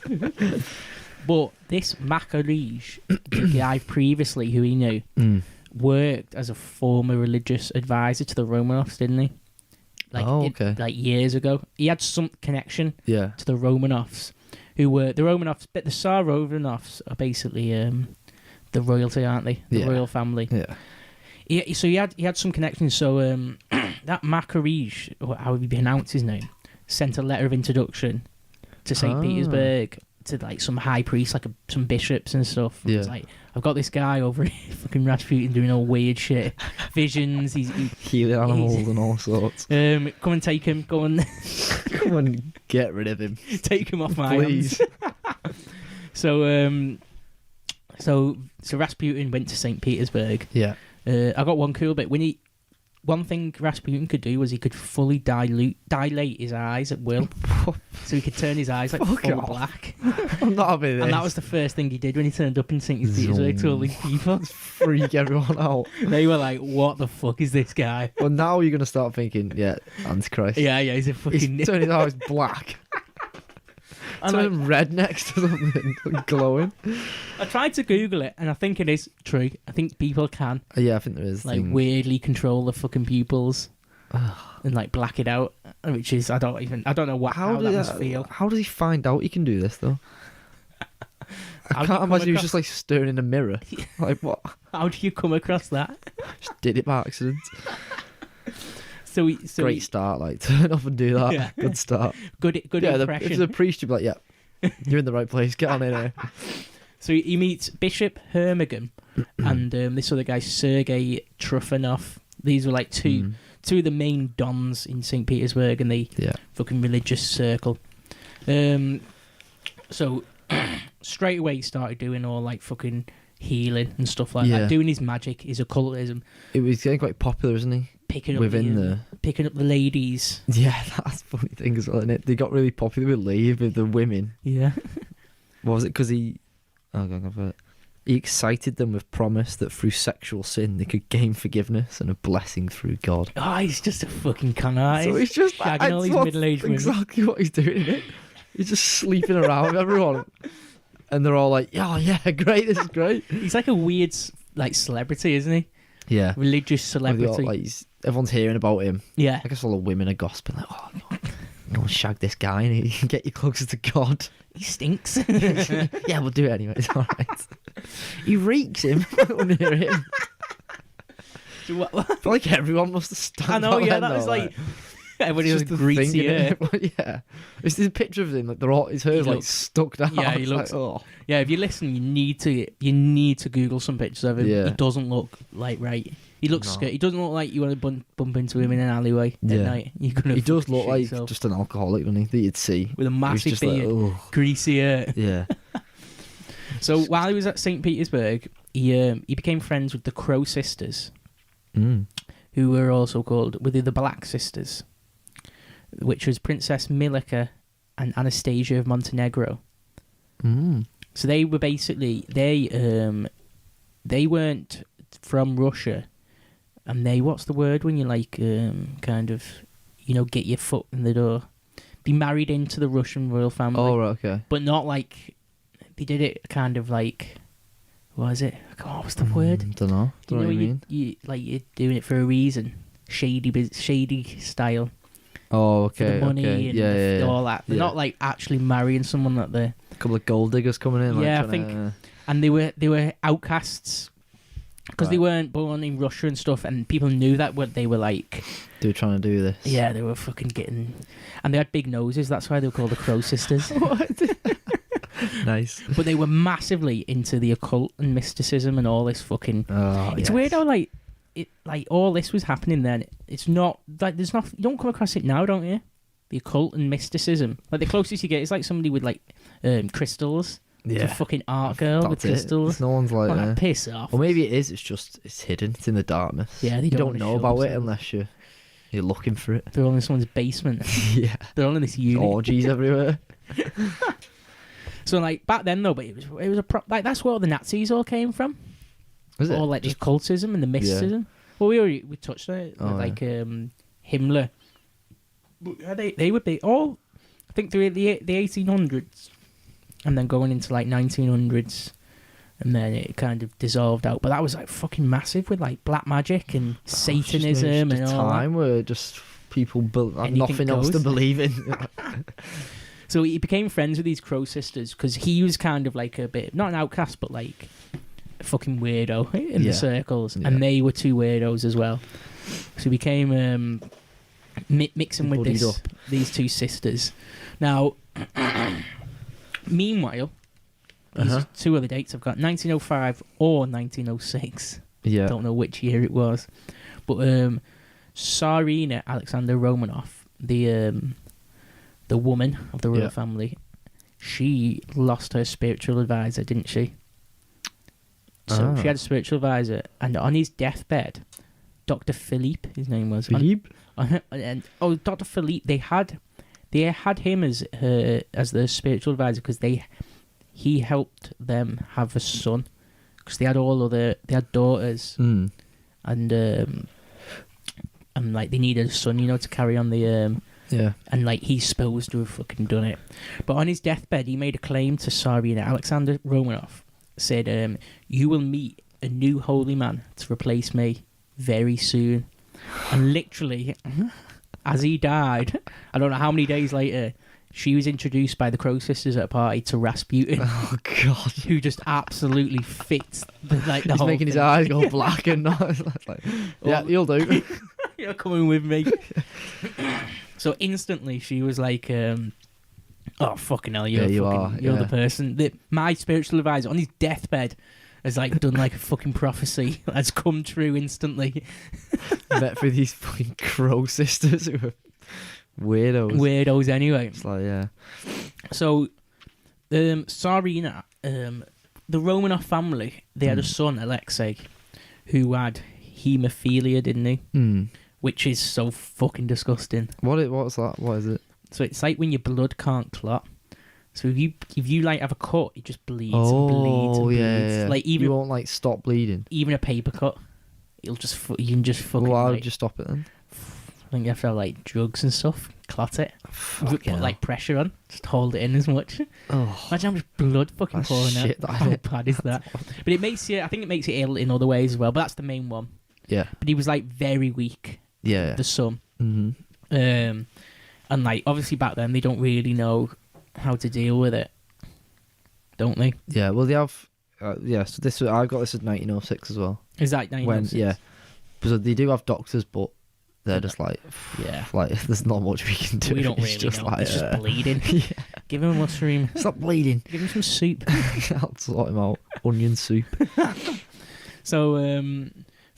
But this Makarij, the guy previously who he knew, worked as a former religious advisor to the Romanovs, didn't he? Okay. Like years ago. He had some connection Yeah. to the Romanovs, who were the Romanovs, but the Tsar Romanovs are basically the royalty, aren't they? The royal family. Yeah. So he had some connection. So that Makarij, or how would you pronounce his name, sent a letter of introduction to St. Petersburg to like some high priests, like some bishops and stuff. Yeah. It's like, I've got this guy over here, fucking Rasputin, doing all weird shit, visions. He's Healing animals and all sorts. come and take him. Go and Come on, get rid of him. take him off my Please. hands. So Rasputin went to St. Petersburg. Yeah. I got one cool bit. One thing Rasputin could do was he could fully dilate his eyes at will. So he could turn his eyes like Fuck full off. black. I'm not having this. And that was the first thing he did when he turned up in St. Petersburg to all these people. Freak everyone out. They were like, what the fuck is this guy? Well, now you're going to start thinking, yeah, Antichrist. Yeah, he's a fucking... He's turning his eyes black. And Turn red next to something, glowing. I tried to Google it, and I think it is true. I think people can Yeah, I think there is. like weirdly control the fucking pupils and like black it out, which is I don't know how that must feel. How does he find out he can do this though? I can't imagine he was just like staring in a mirror. Like what? How do you come across that? Just did it by accident. Great Start, like turn off and do that. Yeah. Good start. Good Yeah, impression. if the priest, you'd be like, yeah, you're in the right place. Get on in here. So he meets Bishop Hermigam and this other guy, Sergei Trufanov. These were like two of the main dons in St. Petersburg and the fucking religious circle. So straight away he started doing all like fucking healing and stuff like that. Doing his magic, his occultism. It was getting quite popular, isn't he? Picking up the ladies. Yeah, that's a funny thing as well, isn't it? They got really popular with the women. Yeah. What was it? Because he excited them with promise that through sexual sin they could gain forgiveness and a blessing through God. Oh, he's just a fucking con artist. So he's just shagging all these middle-aged women. Exactly what he's doing, isn't it? He's just sleeping around with everyone, and they're all like, "Yeah, great, this is great." He's like a weird like celebrity, isn't he? Yeah, religious celebrity. Everyone's hearing about him. Yeah, I guess all the women are gossiping like, "Oh, go and shag this guy, and he can get you closer to God." He stinks. Yeah, we'll do it anyway. It's all right. He reeks him. I want to hear him. What? I feel like everyone must have stood. I know. Yeah, that was like everybody was greasy. Yeah, it's this picture of him. Like his hair's like stuck down. Yeah, he looks. Like, oh. Yeah, if you listen, you need to Google some pictures of him. Yeah. He doesn't look like right. He looks scared. He doesn't look like you want to bump into him in an alleyway at night. He does look like just an alcoholic, doesn't he? That you'd see with a massive beard, greasy hair. Yeah. So while he was at St. Petersburg, he became friends with the Crow sisters, who were also called the Black Sisters, which was Princess Milika and Anastasia of Montenegro. So they were basically they weren't from Russia, and what's the word when you like kind of get your foot in the door? Be married into the Russian royal family. Oh, right, okay. But not like they did it kind of like, what is it? God, what's the word? Don't know. Don't know what you mean. You're doing it for a reason. Shady style. Oh, okay. For the money and all that. They're not like actually marrying someone that they're couple of gold diggers coming in. Yeah, like, I think. And they were outcasts because they weren't born in Russia and stuff, and people knew that what they were like. They were trying to do this. Yeah, they were fucking getting, and they had big noses. That's why they were called the Crow Sisters. Nice. But they were massively into the occult and mysticism and all this fucking. Oh, It's weird how all this was happening then. It's not like there's not. You don't come across it now, don't you? The occult and mysticism. Like the closest you get is like somebody with like crystals. Yeah. It's a fucking art girl with crystals. No one's like piss off. Or maybe it is. It's hidden. It's in the darkness. Yeah, you don't wanna know show about it themselves. unless you're looking for it. They're all in someone's basement. Yeah. They're all in this unit. Orgies everywhere. So like back then though, but it was like that's where all the Nazis all came from. Was it? All like the occultism and the mysticism. Well, we touched on it. Like Himmler. But they would be all. I think through the 1800s, and then going into like 1900s, and then it kind of dissolved out. But that was like fucking massive with like black magic and Satanism and all time where just people had Anything nothing else to goes. believe in. So he became friends with these Crow Sisters because he was kind of like a bit, not an outcast, but like a fucking weirdo in the circles. Yeah. And they were two weirdos as well. So he became mixing with these two sisters. Now, meanwhile, these are two other dates I've got, 1905 or 1906. Yeah. Don't know which year it was. But Tsarina Alexander Romanov, the woman of the royal family, she lost her spiritual advisor, didn't she? So she had a spiritual advisor, and on his deathbed, Dr. Philippe, his name was. Philippe? Dr. Philippe, they had him as their spiritual advisor because he helped them have a son because they had daughters and like they needed a son, to carry on the and like he's supposed to have fucking done it. But on his deathbed, he made a claim to Tsarina Alexander Romanov. Said, "You will meet a new holy man to replace me very soon." And literally, as he died, I don't know how many days later, she was introduced by the Crow Sisters at a party to Rasputin. Oh God! Who just absolutely fits the He's whole making his thing. eyes go black and not like, yeah, you'll do. You're coming with me. So instantly, she was like, "Oh fucking hell, you're the person that my spiritual advisor on his deathbed has like done like a fucking prophecy has come true instantly." Met through these fucking Crow Sisters who were weirdos anyway. It's like, yeah. So, Tsarina, the Romanov family, they had a son, Alexei, who had haemophilia, didn't he? Which is so fucking disgusting. What's that? What is it? So it's like when your blood can't clot. So if you like have a cut, it just bleeds and bleeds and bleeds. Yeah. Like you won't like stop bleeding. Even a paper cut, you can just fucking. Well, how would you stop it then? I think you have to have like drugs and stuff, clot it, put hell. like pressure on, just hold it in as much. Oh, Imagine how much blood fucking that's pouring shit, out. How bad is that? But it makes you. I think it makes you ill in other ways as well. But that's the main one. yeah, But he was like very weak. yeah. The son. Mm-hmm. And like obviously back then they don't really know how to deal with it, don't they? Yeah, well they have. So this I got this at 1906 as well. Is that 1906? So they do have doctors, but they're just like, yeah, like there's not much we can do. We don't It's really just know. like, It's just bleeding. Yeah. Give him a mushroom. Stop bleeding. Give him some soup. I'll sort him out. Onion soup. So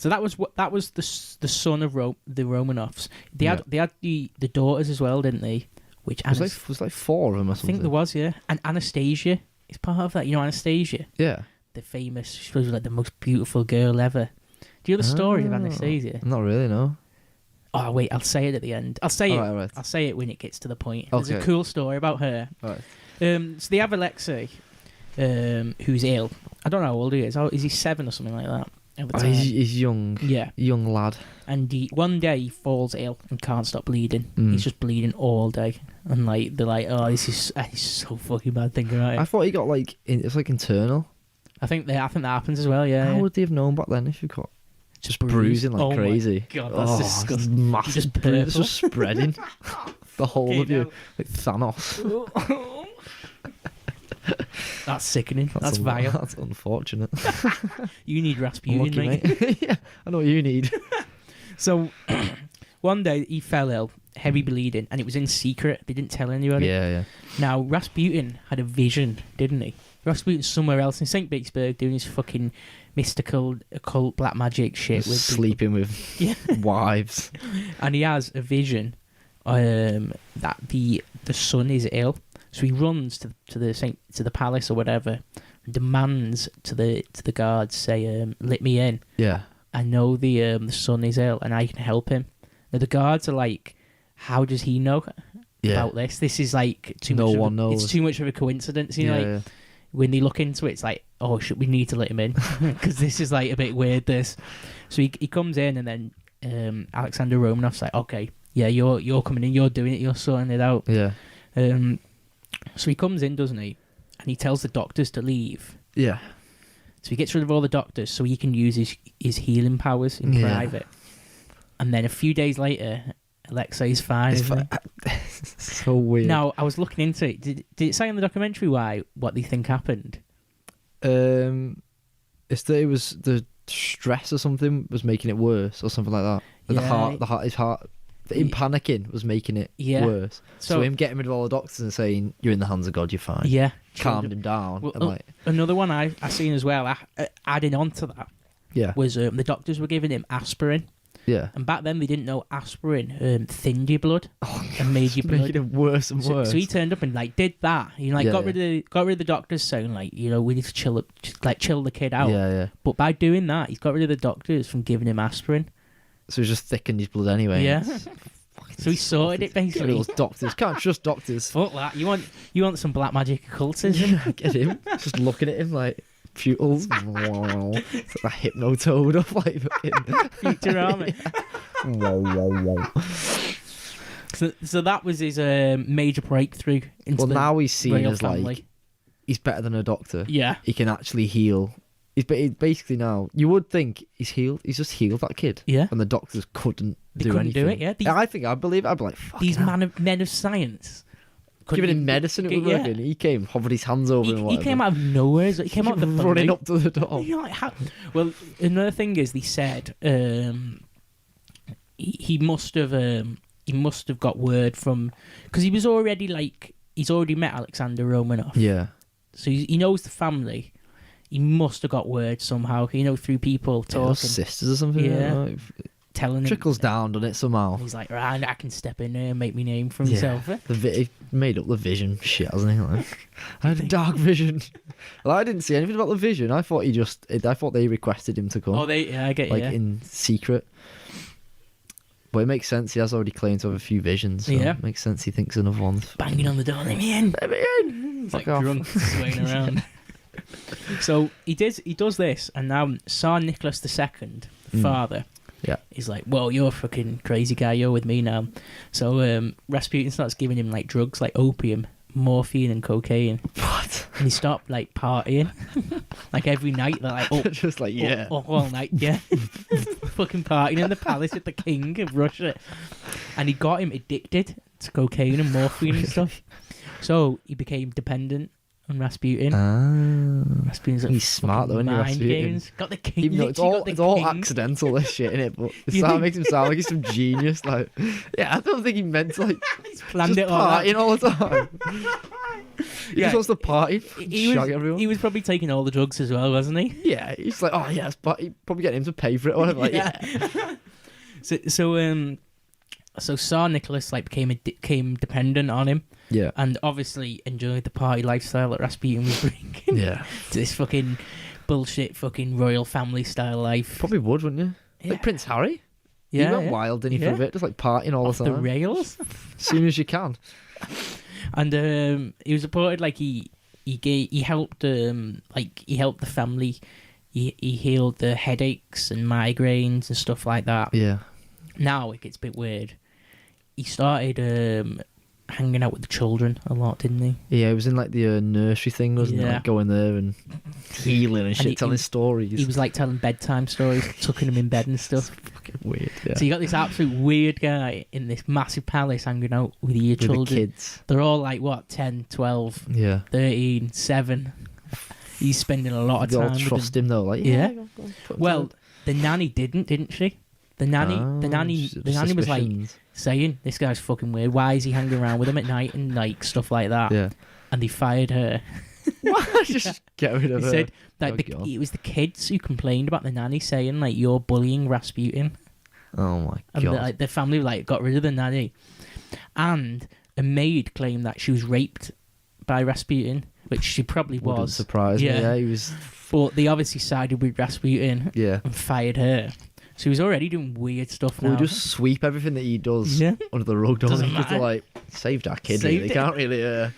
that was the son of the Romanovs. They had the daughters as well, didn't they? Which was like four of them or I something. think there was, yeah. And Anastasia is part of that. You know Anastasia, Yeah. the famous. She was like the most beautiful girl ever. Do you know the story of Anastasia? Not really, no. Oh wait, I'll say it at the end. I'll say it. Right. I'll say it when it gets to the point. Okay. There's a cool story about her. Right. So they have Alexei, who's ill. I don't know how old he is. Is he 7 or something like that? At the time? He's young. Yeah. Young lad. And one day he falls ill and can't stop bleeding. He's just bleeding all day. And like they're like, oh, this is so fucking bad thinking about it. I thought he got like it's like internal. I think that happens as well. Yeah. How yeah. would they have known back then if you got just bruising like crazy? My God, that's disgusting. It's massive. Just bruise purple. just spreading the whole of you like Thanos. That's sickening. That's vile. That's unfortunate. You need Rasputin, Unlucky, mate. yeah, I know what you need. So, one day he fell ill, heavy bleeding, and it was in secret. They didn't tell anybody. Yeah. Now, Rasputin had a vision, didn't he? Rasputin's somewhere else in St. Petersburg doing his fucking mystical, occult, black magic shit. With sleeping with wives. And he has a vision that the son is ill. So he runs to the palace or whatever, and demands to the guards, say, let me in. Yeah. I know the son is ill and I can help him. Now the guards are like, how does he know about this? This is like too much. No one knows. It's too much of a coincidence. You know, when they look into it, it's like, oh, we need to let him in because this is like a bit weird. This, so he comes in, and then Alexander Romanov's like, okay, yeah, you're coming in, you're doing it, you're sorting it out. Yeah. So he comes in, doesn't he? And he tells the doctors to leave. Yeah. So he gets rid of all the doctors so he can use his healing powers in private. And then a few days later, Alexei's fine. So weird. Now, I was looking into it. Did it say in the documentary what they think happened? It's that it was the stress or something was making it worse or something like that. But his heart, him panicking was making it worse. So him getting rid of all the doctors and saying, you're in the hands of God, you're fine. Yeah. Calmed him down. Well, another one I seen as well, adding on to that, was the doctors were giving him aspirin. Yeah. And back then they didn't know aspirin thinned your blood and made your blood. Making it worse and worse. So he turned up and did that. Got rid of the doctors saying we need to chill the kid out. Yeah. But by doing that, he's got rid of the doctors from giving him aspirin. So he's just thickened his blood anyway. Yeah. So he sorted it basically. Those doctors can't trust doctors. Fuck that. You want some black magic occultism? Get him. Just looking at him like pupils. It's like a hypnotoad of like Futurama. So that was his major breakthrough into the now he's seen royal as family. like he's better than a doctor. Yeah. He can actually heal. He's basically now. You would think he's healed. He's just healed that kid. Yeah. And the doctors couldn't do couldn't anything. do it. Yeah. I believe. I'd be like, fuck these yeah. men of science. Giving him medicine, it was working. He came, hovered his hands over him. He came out of nowhere. He came out of the running up to the door. You're like, how? Well, another thing is, they said he must have got word from, because he was already he's already met Alexander Romanov. Yeah. So he knows the family. He must have got word somehow. Through people talking. Sisters or something. Yeah. Telling him, trickles down, doesn't it, somehow? He's like, right, I can step in there and make me name for himself. He made up the vision shit, hasn't he? Like, I had a dark vision. Well, I didn't see anything about the vision. I thought they requested him to come. Oh, I get you. In secret. But it makes sense. He has already claimed to have a few visions. So it makes sense. He thinks another one's banging on the door. Let me in. Let me in. He's like drunk, swaying around. So he does this, and now Tsar Nicholas II, father. Yeah. He's like, well, you're a fucking crazy guy, you're with me now. So Rasputin starts giving him drugs like opium, morphine and cocaine. What? And he stopped partying. Every night they're just all night, yeah. Fucking partying in the palace with the king of Russia. And he got him addicted to cocaine and morphine and stuff. So he became dependent on Rasputin. Rasputin's he's smart though, isn't he, Rasputin? Games. Got the king. Even though it's all accidental, this shit, innit? But it makes him sound like he's some genius. I don't think he meant to he's planned just it all partying all the time. He just wants to party, shag everyone. He was probably taking all the drugs as well, wasn't he? Yeah, he's like, oh yes, but he probably getting him to pay for it or whatever. So Tsar Nicholas became dependent on him. Yeah. And obviously enjoyed the party lifestyle that Rasputin was bringing. Yeah. To this fucking bullshit fucking royal family style life. Probably would, wouldn't you? Yeah. Like Prince Harry. Yeah. He went wild, didn't he, for a bit? Just partying all the time. The rails. As soon as you can. And he was reported he helped he helped the family. He healed the headaches and migraines and stuff like that. Yeah. Now it gets a bit weird. He started hanging out with the children a lot, didn't he? Yeah, it was in the nursery thing, wasn't it? Going there and healing and shit, telling stories. He was telling bedtime stories, tucking them in bed and stuff. Fucking weird. Yeah. So you got this absolute weird guy in this massive palace hanging out with your children. The kids. They're all 10, 12, 13, 7. He's spending a lot of They all time with trust them. him though. Like, Yeah. go on, put him Well, to the nanny didn't she? The nanny was like suspicions. saying, "This guy's fucking weird. Why is he hanging around with him at night and like stuff like that?" Yeah. And they fired her. What? Just get rid of He her. said that Oh, God. it was the kids who complained about the nanny saying like, "You're bullying Rasputin," Oh my and god. the family like got rid of the nanny. And a maid claimed that she was raped by Rasputin, which she probably Wouldn't was. surprise me. Yeah, he was. But they obviously sided with Rasputin Yeah. and fired her. So he was already doing weird stuff now. We just sweep everything that he does Yeah. under the rug, don't Doesn't we? Just matter. like save that kid. Saved Really. it. Can't really.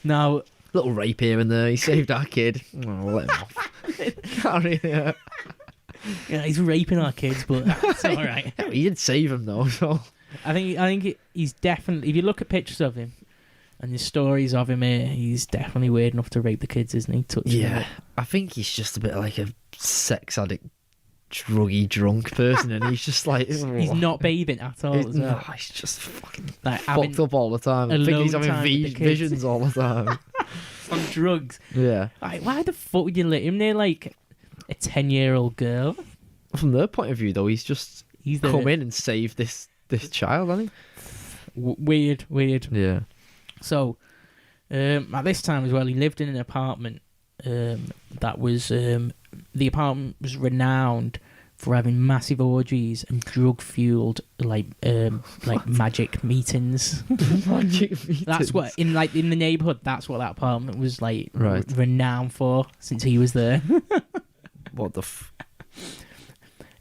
Now, Little rape here and there. He saved our kid. Oh, let him off. Can't really. yeah, he's raping our kids, but that's all right. He did save him though. So I think he's definitely. If you look at pictures of him and the stories of him here, he's definitely weird enough to rape the kids, isn't he? Touching them yeah, up. I think he's just a bit like a sex addict, druggy, drunk person, and he's just like He's not bathing at all. As well. No, he's just fucking Like having fucked up all the time. I think alone he's having time with the kids. visions all the time. on drugs. Yeah. Like, why the fuck would you let him near like a 10-year-old girl? From their point of view, though, he's just He's the come in and saved this child, hasn't weird. he? Yeah. So, at this time as well, he lived in an apartment that was the apartment was renowned for having massive orgies and drug-fueled like magic meetings. Magic meetings. That's what in the neighborhood. That's what that apartment was like Right. renowned for since he was there. What the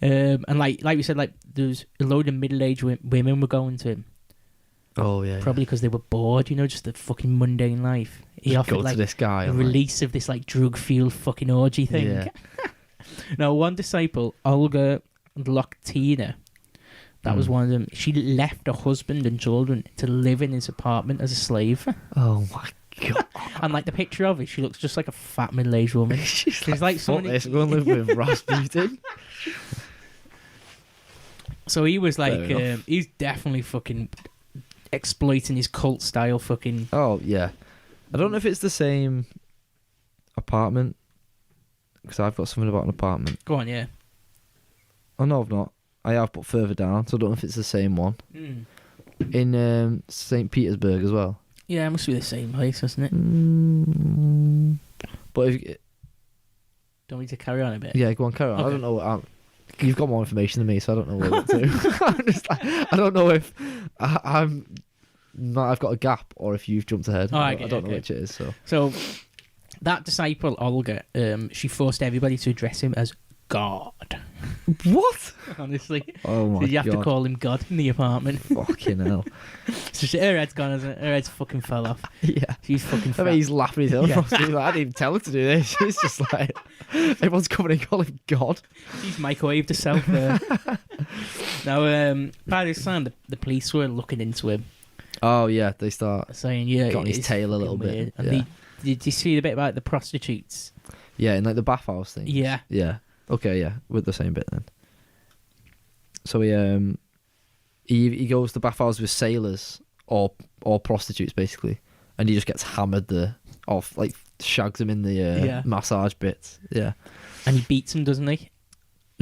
And like we said, like there's a load of middle-aged women were going to him. Oh yeah. Probably because they were bored, just the fucking mundane life. He Just offered go like to this guy. a and, like, release of this like drug-fueled fucking orgy thing. Yeah. Now, one disciple, Olga Loktina, that was one of them. She left her husband and children to live in his apartment as a slave. Oh my god. And like the picture of her, she looks just like a fat middle-aged woman. She's like fuck someone- this. Go and live with Rasputin. So he was like, Fair enough. he's definitely fucking exploiting his cult style fucking. Oh yeah. I don't know if it's the same apartment because I've got something about an apartment. Go on, yeah. Oh no, I've not. I have, but further down. So I don't know if it's the same one Mm. in St. Petersburg as well. Yeah, it must be the same place, isn't it? But if, Don't we to carry on a bit? yeah, go on, carry on. I Okay. don't know. You've got more information than me, so I don't know what to do. I'm just like, I don't know if I've got a gap or if you've jumped ahead. Oh, I okay, don't know okay. which it is. So So that disciple Olga, she forced everybody to address him as God. what? Honestly, Oh my so you have god! to call him God in the apartment. Fucking hell! So her head's gone, isn't it? Her head's fucking fell off. Yeah. She's fucking I fat. mean, he's laughing his head Yeah. off. I didn't even tell her to do this. It's just like everyone's coming and calling him God. She's microwaved herself there. Now, by this time, the police were looking into him, Oh yeah, they start. saying, "Yeah, Got on his it's tail a little fucking bit, weird." And yeah. did you see the bit about the prostitutes? Yeah, in like the bathhouse thing. Yeah. Yeah. Okay. Yeah, with the same bit then. So he goes to bathhouse with sailors or prostitutes basically, and he just gets hammered there, off like shags him in the Yeah. massage bits. Yeah. And he beats him, doesn't he?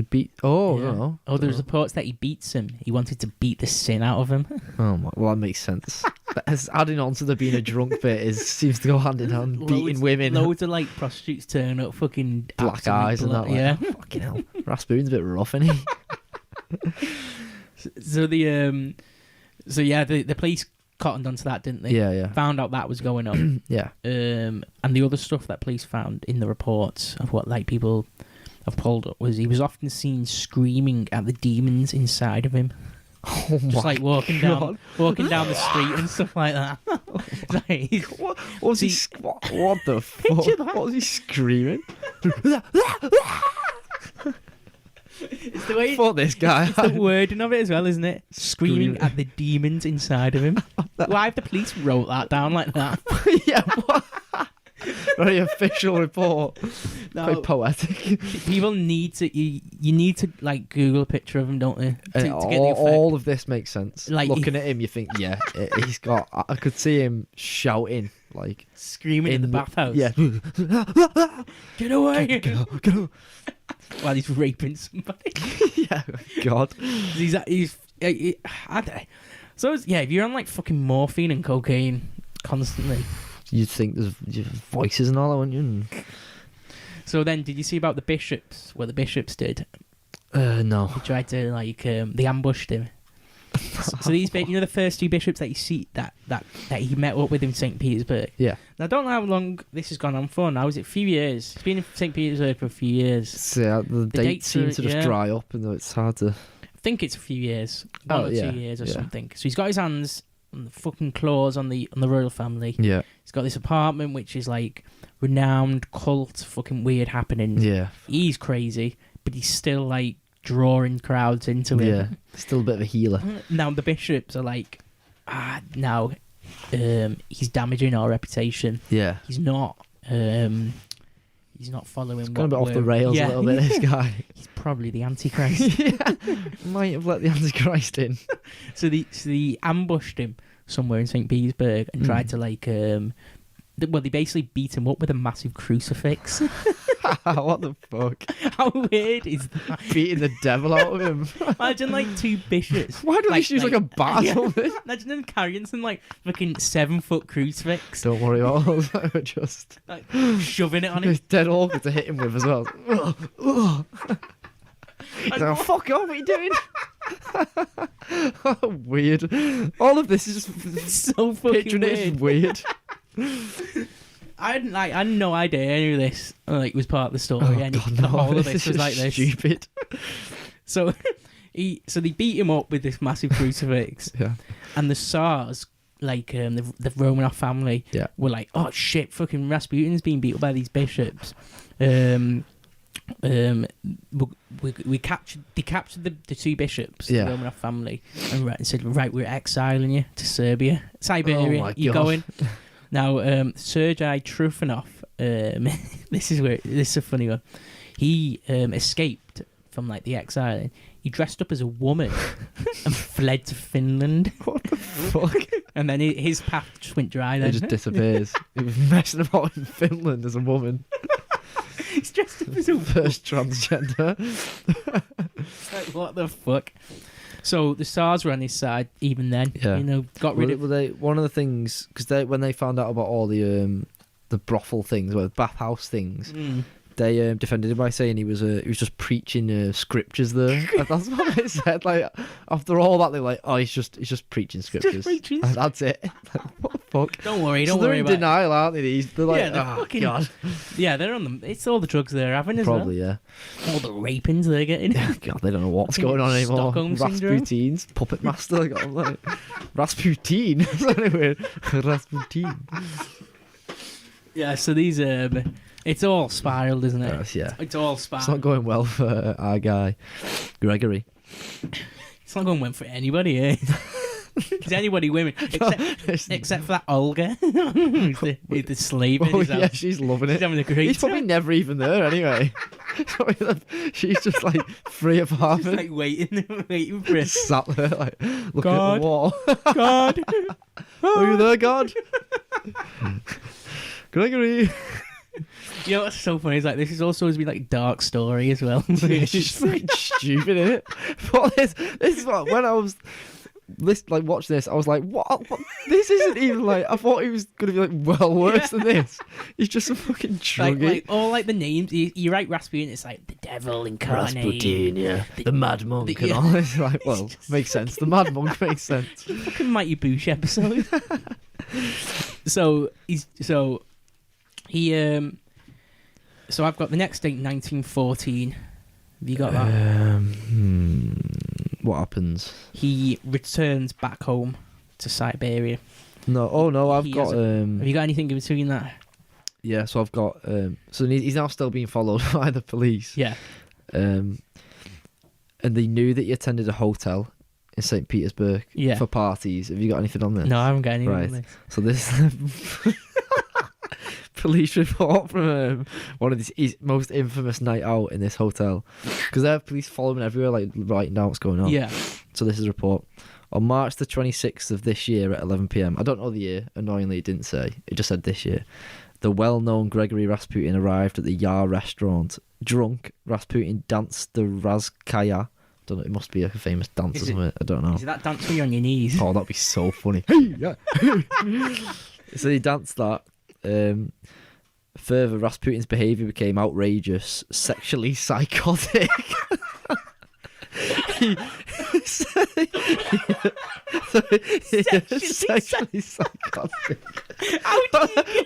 Beat. Oh, I Yeah. don't know. Oh, there's reports that he beats him. He wanted to beat the sin out of him. Oh my. Well, that makes sense. As adding on to the being a drunk bit seems to go hand in hand. Beating women, Loads of like prostitutes turn up, fucking black absolute eyes and that. Like, yeah. oh, fucking hell. Rasputin's a bit rough, isn't he? So the police cottoned onto that, didn't they? Yeah. Yeah. Found out that was going on. Yeah. And the other stuff that police found in the reports of what like people have pulled up was he was often seen screaming at the demons inside of him, Oh just my like walking down the street and stuff like that. Like, What was he? See- What the Picture fuck? that. What was he screaming? it's the way For this guy. it's the wording of it as well, isn't it? Screaming Screaming. at the demons inside of him. Why have the police wrote that down like that? Yeah. What? Very official report. No. Quite poetic. People need to you need to like Google a picture of him, don't they? To get the effect. All of this makes sense. Like, Looking at him, you think, yeah, he's got. I could see him shouting like Screaming in the bathhouse. Yeah. Get away! Get away. While he's raping somebody. Yeah. God. So yeah, if you're on like fucking morphine and cocaine constantly. You'd think there's voices and all that, wouldn't you? So then, did you see about the bishops? What the bishops did? No. They tried to they ambushed him. So these, the first two bishops that you see that he met up with in St. Petersburg. Yeah. Now I don't know how long this has gone on for. Now is it a few years? It's been in St. Petersburg for a few years. So, the dates seem to just dry up, and it's hard to. I think it's a few years, 1 or 2 years or something. So he's got his hands on the fucking claws on the royal family. Yeah. He's got this apartment which is like renowned cult, fucking weird happenings. Yeah. He's crazy, but he's still like drawing crowds into him. Yeah. Still a bit of a healer. Now the bishops are like, he's damaging our reputation. Yeah. He's not. He's not following. It's gone a bit off the rails a little bit. This guy. He's probably the Antichrist. Yeah. Might have let the Antichrist in. So they ambushed him somewhere in St. Petersburg and tried to they basically beat him up with a massive crucifix. What the fuck? How weird is that? Beating the devil out of him. Imagine like two bishops. Why don't they use like a bat or something? Imagine them carrying some like fucking 7-foot crucifix. Don't worry, all we're just like shoving it on him. It's dead awkward to hit him with as well. He's like, fuck off, what are you doing? Weird. All of this is just so fucking picturing weird. it is weird. I had no idea any of this was part of the story. God, the whole of this this was like this. Stupid. So they beat him up with this massive crucifix. Yeah. And the Tsars, the Romanov family, were like, oh shit, fucking Rasputin's being beat up by these bishops. They captured the two bishops, the Romanov family, and said, right, we're exiling you to Siberia. Oh my You're God. going. Now, Sergei Trufanov, this is a funny one. He escaped from the exiling. He dressed up as a woman and fled to Finland. What the fuck? And then his path just went dry. Then He just disappears. He was messing about in Finland as a woman. He's dressed up as a woman. First transgender. What the fuck? So the Tsars were on his side even then. Yeah. Got rid of. Were they one of the things because when they found out about all the brothel things, or the bathhouse things, they defended him by saying he was just preaching scriptures there. That's what they said. After all that, they're like, oh, he's just preaching scriptures. Just preaching. And that's it. What the fuck? Don't worry. They're in denial, aren't they? They're like, they're oh fucking, God. Yeah, they're on them. It's all the drugs they're having as Probably, well. All the rapings they're getting. God, they don't know what's going on anymore. Stockholm syndrome. Rasputin's puppet master. Got him like Rasputin. Anyway, Rasputin. Yeah, so these it's all spiraled, isn't it? Yes, yeah. It's all spiraled. It's not going well for our guy, Gregory. It's not going well for anybody, eh? Is anybody women? Except for that Olga. who's the slave in his yeah, house. she's loving it. She's having a great He's probably time. never even there anyway. She's just free apartment. Just waiting for it. Sat there looking God. at the wall. God. Are you there, God? Gregory. You know what's so funny is this is also supposed to be dark story as well. It's just fucking stupid, isn't it? But this is what when I was watch this, I was like, what? This isn't even I thought he was gonna be well worse than this. He's just a fucking druggie. All the names. You write Rasputin, it's the devil incarnate. Rasputin, yeah, the mad monk and all. It's well, makes sense. The mad monk makes sense. Fucking Mighty Boosh episode. So I've got the next date, 1914. Have you got that? What happens? He returns back home to Siberia. No, I've got. Have you got anything in between that? Yeah, so I've got. So he's now still being followed by the police. Yeah. And they knew that he attended a hotel in St. Petersburg for parties. Have you got anything on this? No, I haven't got anything on this. So this police report from one of his most infamous night out in this hotel, because they have police following everywhere, writing down what's going on. Yeah. So this is a report. On March the 26th of this year at 11 p.m. I don't know the year. Annoyingly, it didn't say. It just said this year. The well-known Gregory Rasputin arrived at the Yar restaurant. Drunk, Rasputin danced the Razkaya. Don't know. It must be a famous dance or something. I don't know. Is it that dance where you're on your knees? Oh, that'd be so funny. Hey, yeah. So he danced that. Further, Rasputin's behaviour became outrageous, sexually psychotic. Sexually psychotic.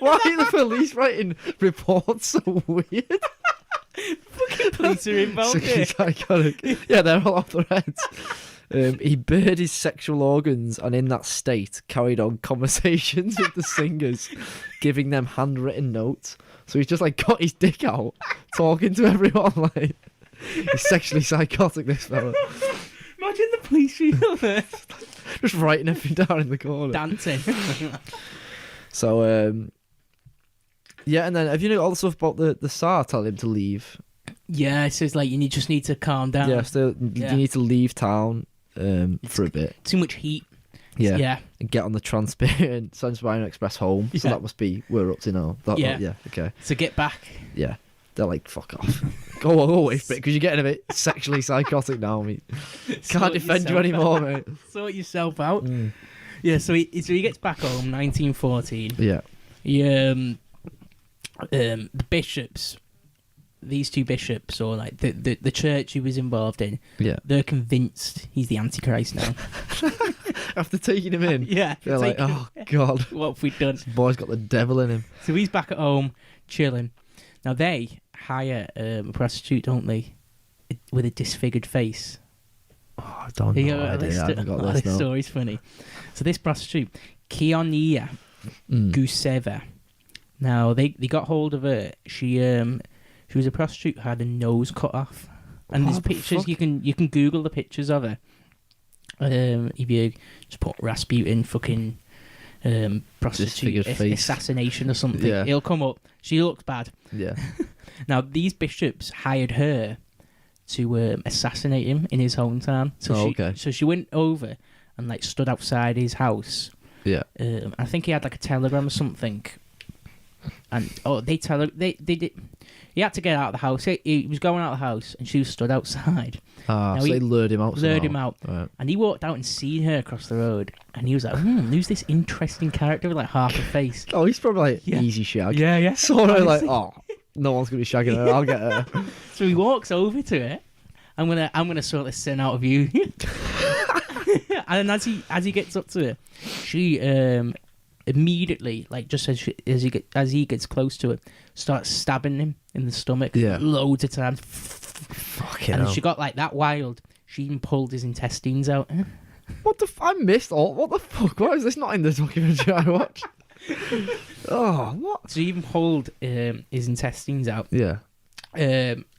Why are the police writing reports so weird? Fucking police are involved Sexually here. psychotic. Yeah, they're all off their heads. He bared his sexual organs and in that state carried on conversations with the singers, giving them handwritten notes. So he's just like got his dick out, talking to everyone like he's sexually psychotic, this fella. Imagine the police feel there. Just writing everything down in the corner. Dancing. So, yeah, and then have you know all the stuff about the Tsar telling him to leave? Yeah, it says like you just need to calm down. Yeah, so you need to leave town for a bit. Too much heat. Yeah. Yeah. And get on the Trans-Siberian Express home. So Yeah. that must be we're up to now. Yeah, okay. So get back. Yeah. They're like, fuck off. Go away for it, because you're getting a bit sexually psychotic now, mate. Can't defend you anymore, mate. Sort yourself out. Yeah, so he gets back home, 1914. Yeah. He, the bishops, these two bishops, or like the church he was involved in, Yeah. they're convinced he's the Antichrist now. After taking him in, Yeah. they're like, oh, God. What have we done? This boy's got the devil in him. So he's back at home, chilling. Now they hire a prostitute, don't they? With a disfigured face. Oh, I don't know. I haven't got this now. story's funny. So this prostitute, Kionia Guseva. Now they got hold of her. She was a prostitute who had a nose cut off. And there's pictures, you can Google the pictures of her. If you just put Rasputin fucking prostitute assassination or something, it'll come up. She looks bad. Yeah. Now these bishops hired her to assassinate him in his hometown. So she went over and like stood outside his house. Yeah. I think he had like a telegram or something. And they did. He had to get out of the house. He was going out of the house, and she was stood outside. So they lured him out. Right. And he walked out and seen her across the road, and he was like, "Who's this interesting character with like half a face?" Oh, he's probably like easy shag. Yeah. Sort of like, no one's gonna be shagging her. I'll get her. So he walks over to her. I'm gonna sort this sin out of you. And as he gets up to her, she immediately, like just as he gets close to her, starts stabbing him in the stomach. Yeah. Loads of times. Fucking and hell. she got like that wild. She even pulled his intestines out. What the? I missed all. What the fuck? Why is this not in the documentary I watched? Oh, what? So he even pulled his intestines out. Yeah.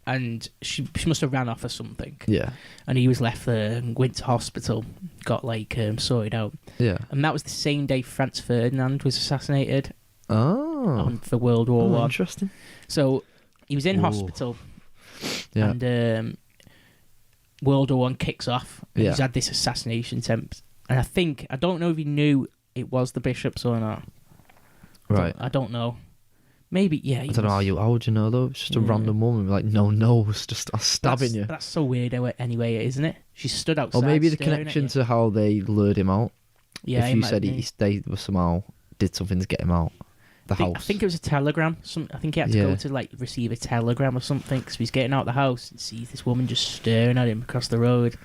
And she must have ran off or something. Yeah. And he was left there and went to hospital, got like sorted out. Yeah. And that was the same day Franz Ferdinand was assassinated. Oh. For World War One. Interesting. So he was in hospital. Yeah. And World War One kicks off. And Yeah. he's had this assassination attempt. And I don't know if he knew it was the bishops or not. Right. I don't know. Maybe, yeah. I don't know how would you know though? It's just a random woman like it's just stabbing you. That's so weird anyway, isn't it? She stood outside. Or maybe the staring at connection you. to how they lured him out. Yeah, if you said they were somehow did something to get him out the house. I think it was a telegram. I think he had to go to like receive a telegram or something. So he's getting out of the house and sees this woman just staring at him across the road.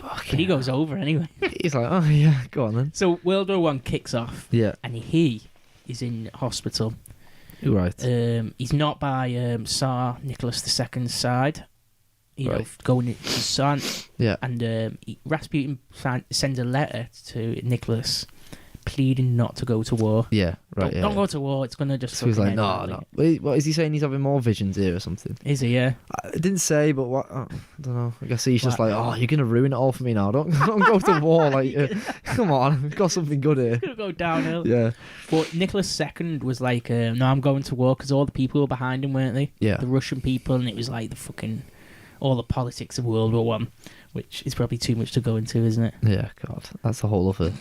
But he goes over anyway. He's like, oh yeah, go on then. So World War One kicks off. Yeah. And he is in hospital. Right. He's not by Tsar Nicholas II's side. You know, going to his son. Yeah. And Rasputin sends a letter to Nicholas pleading not to go to war. Yeah, right. Don't go to war. It's gonna just. So he's like, no. Wait, what is he saying? He's having more visions here or something? Is he? Yeah. It didn't say, but what? I don't know. I guess he's just like, oh, you're gonna ruin it all for me now. Don't go to war. Like, come on, we've got something good here. It's gonna go downhill. Yeah. But Nicholas II was like, no, I'm going to war because all the people were behind him, weren't they? Yeah. The Russian people, and it was like the fucking all the politics of World War One, which is probably too much to go into, isn't it? Yeah, God, that's a whole other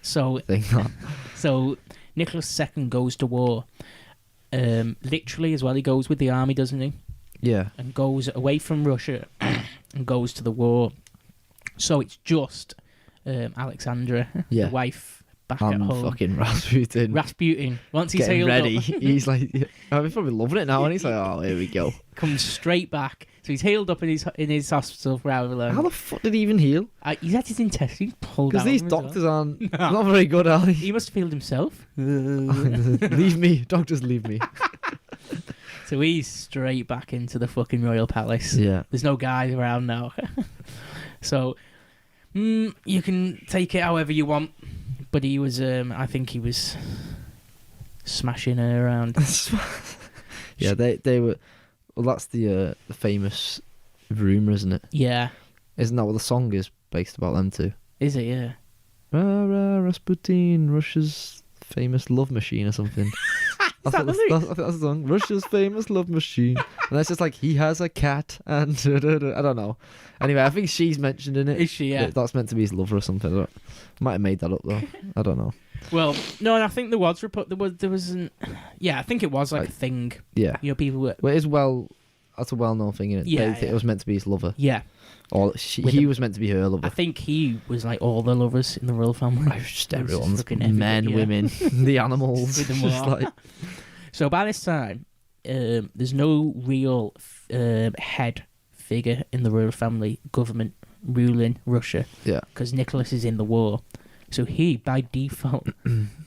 So, thing. That. so Nicholas II goes to war. Literally as well, he goes with the army, doesn't he? Yeah. And goes away from Russia and goes to the war. So it's just Alexandra, Yeah. the wife, back at And home. fucking Rasputin. Rasputin, once he's Getting healed ready. up, He's like, he's probably loving it now, and he's like, oh, here we go. comes straight back. So he's healed up in his hospital for however long. How the fuck did he even heal? He's had his intestines pulled out. Because these as well. doctors aren't not very good, are they? He must have healed himself. Leave me, doctors, leave me. So he's straight back into the fucking royal palace. Yeah. There's no guys around now. So you can take it however you want. But he was, I think he was smashing her around. Yeah, they were. Well, that's the famous rumor, isn't it? Yeah. Isn't that what the song is based about them too? Is it? Yeah. Ra, ra, Rasputin, Russia's famous love machine or something. I think that's the song. Russia's famous love machine. And that's just like, he has a cat and I don't know. Anyway, I think she's mentioned in it. Is she? Yeah. That's meant to be his lover or something. Might have made that up though. I don't know. Well, no, and I think there was yeah, I think it was like a thing. Yeah. You know, people were. Well, that's a well-known thing, isn't it? Yeah, They think it was meant to be his lover. Yeah. Or he was meant to be her lover. I think he was like all the lovers in the royal family. Just It was everyone's fucking everybody, men, yeah. women, the animals. With them just all. like, So by this time, there's no real head figure in the royal family government ruling Russia. yeah. Because Nicholas is in the war. So he, by default,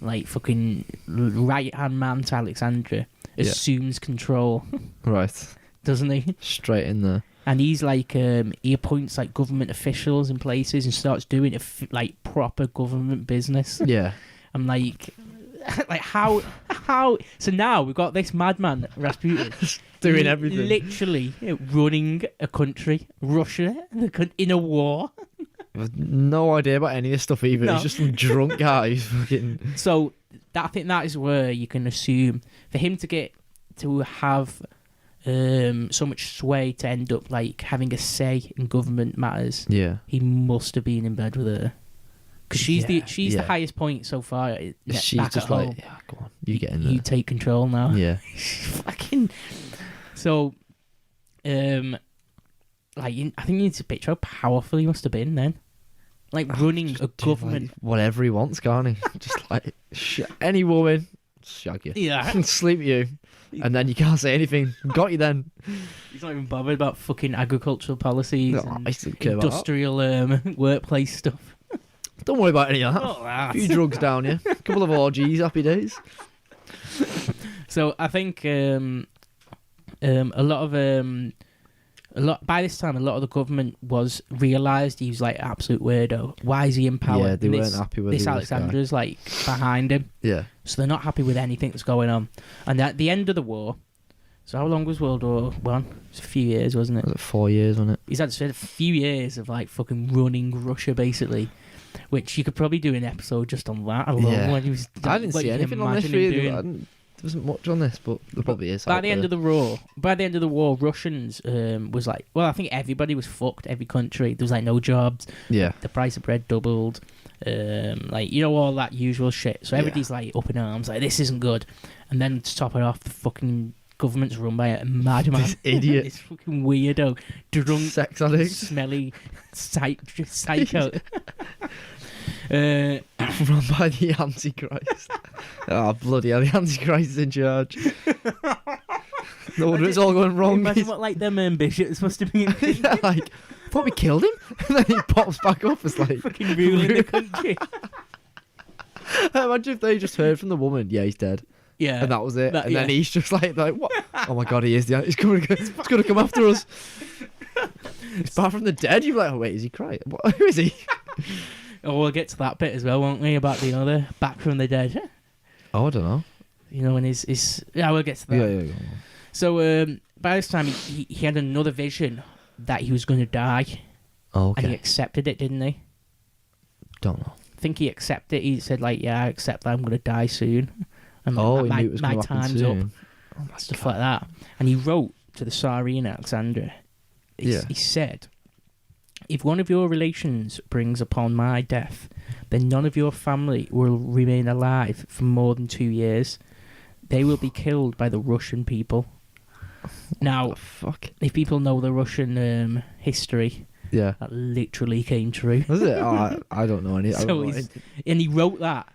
like fucking right-hand man to Alexandra, assumes control, Right. doesn't he? Straight in there. And he's like, he appoints like government officials in places and starts doing like proper government business. Yeah. I'm like how? So now we've got this madman Rasputin Doing everything. literally running a country, Russia, in a war. I've no idea about any of this stuff either. No. He's just some drunk guy who's fucking. So I think that is where you can assume for him to have so much sway to end up like having a say in government matters. Yeah. He must have been in bed with her because she's the Yeah. highest point so far. She's back just at like, home. yeah, go on, you get in there. You take control now. Yeah. Fucking. So, like I think you need to picture how powerful he must have been then, like running Just a do, government. like, whatever he wants, can't he? Just like any woman, shag you, Yeah, sleep with you, and then you can't say anything. Got you then. he's not even bothered about fucking agricultural policies No, and I still care about that. industrial workplace stuff. Don't worry about any of that. Oh, A few drugs down you, a couple of orgies, happy days. So I think a lot by this time, a lot of the government was realised he was like absolute weirdo. Why is he in power? Yeah, they And weren't happy with this this guy. Alexandra's like behind him, Yeah. so they're not happy with anything that's going on. And at the end of the war, so how long was World War One? It was a few years, wasn't it? Was it 4 years on it? He's had a few years of like fucking running Russia, basically. Which you could probably do an episode just on that alone. Yeah. When he was, I didn't what see you can anything on this imagine him really. doing. There wasn't much on this, but there probably is. By the end of the war, Russians was like, well, I think everybody was fucked. Every country, there was like no jobs. Yeah. The price of bread doubled. Like, you know, all that usual shit. So everybody's like up in arms, like this isn't good. And then to top it off, the fucking government's run by a madman, This idiot. this fucking weirdo, drunk, Sex addict. smelly psycho. Run by the Antichrist. Oh, bloody hell, the Antichrist is in charge. No wonder it's all going wrong. Imagine what like them bishops must have been Yeah, like, I thought we killed him. And then he pops back up as like, fucking ruling the country. imagine if they just heard from the woman, yeah, he's dead. Yeah. And that was it. That- And then yeah. he's just like, what? Oh my god, he is. He's going to come after us. He's back from the dead. You're like, oh wait, is he crying? What, who is he? Oh, we'll get to that bit as well, won't we? About the other back from the dead. Oh, I don't know. You know, and his yeah, we'll get to that. Yeah. So by this time, he had another vision that he was going to die, Oh, and he okay. accepted it, didn't he? Don't know. I think he accepted it. He said like, "Yeah, I accept that I'm going to die soon." And Oh, he my, knew it was my going to happen time's soon. up. Oh my Stuff God. like that. And he wrote to the Tsarina Alexandra He said, if one of your relations brings upon my death, then none of your family will remain alive for more than 2 years. They will be killed by the Russian people. Now, fuck. if people know the Russian history, Yeah. that literally came true. Was it? Oh, I don't know any. And he wrote that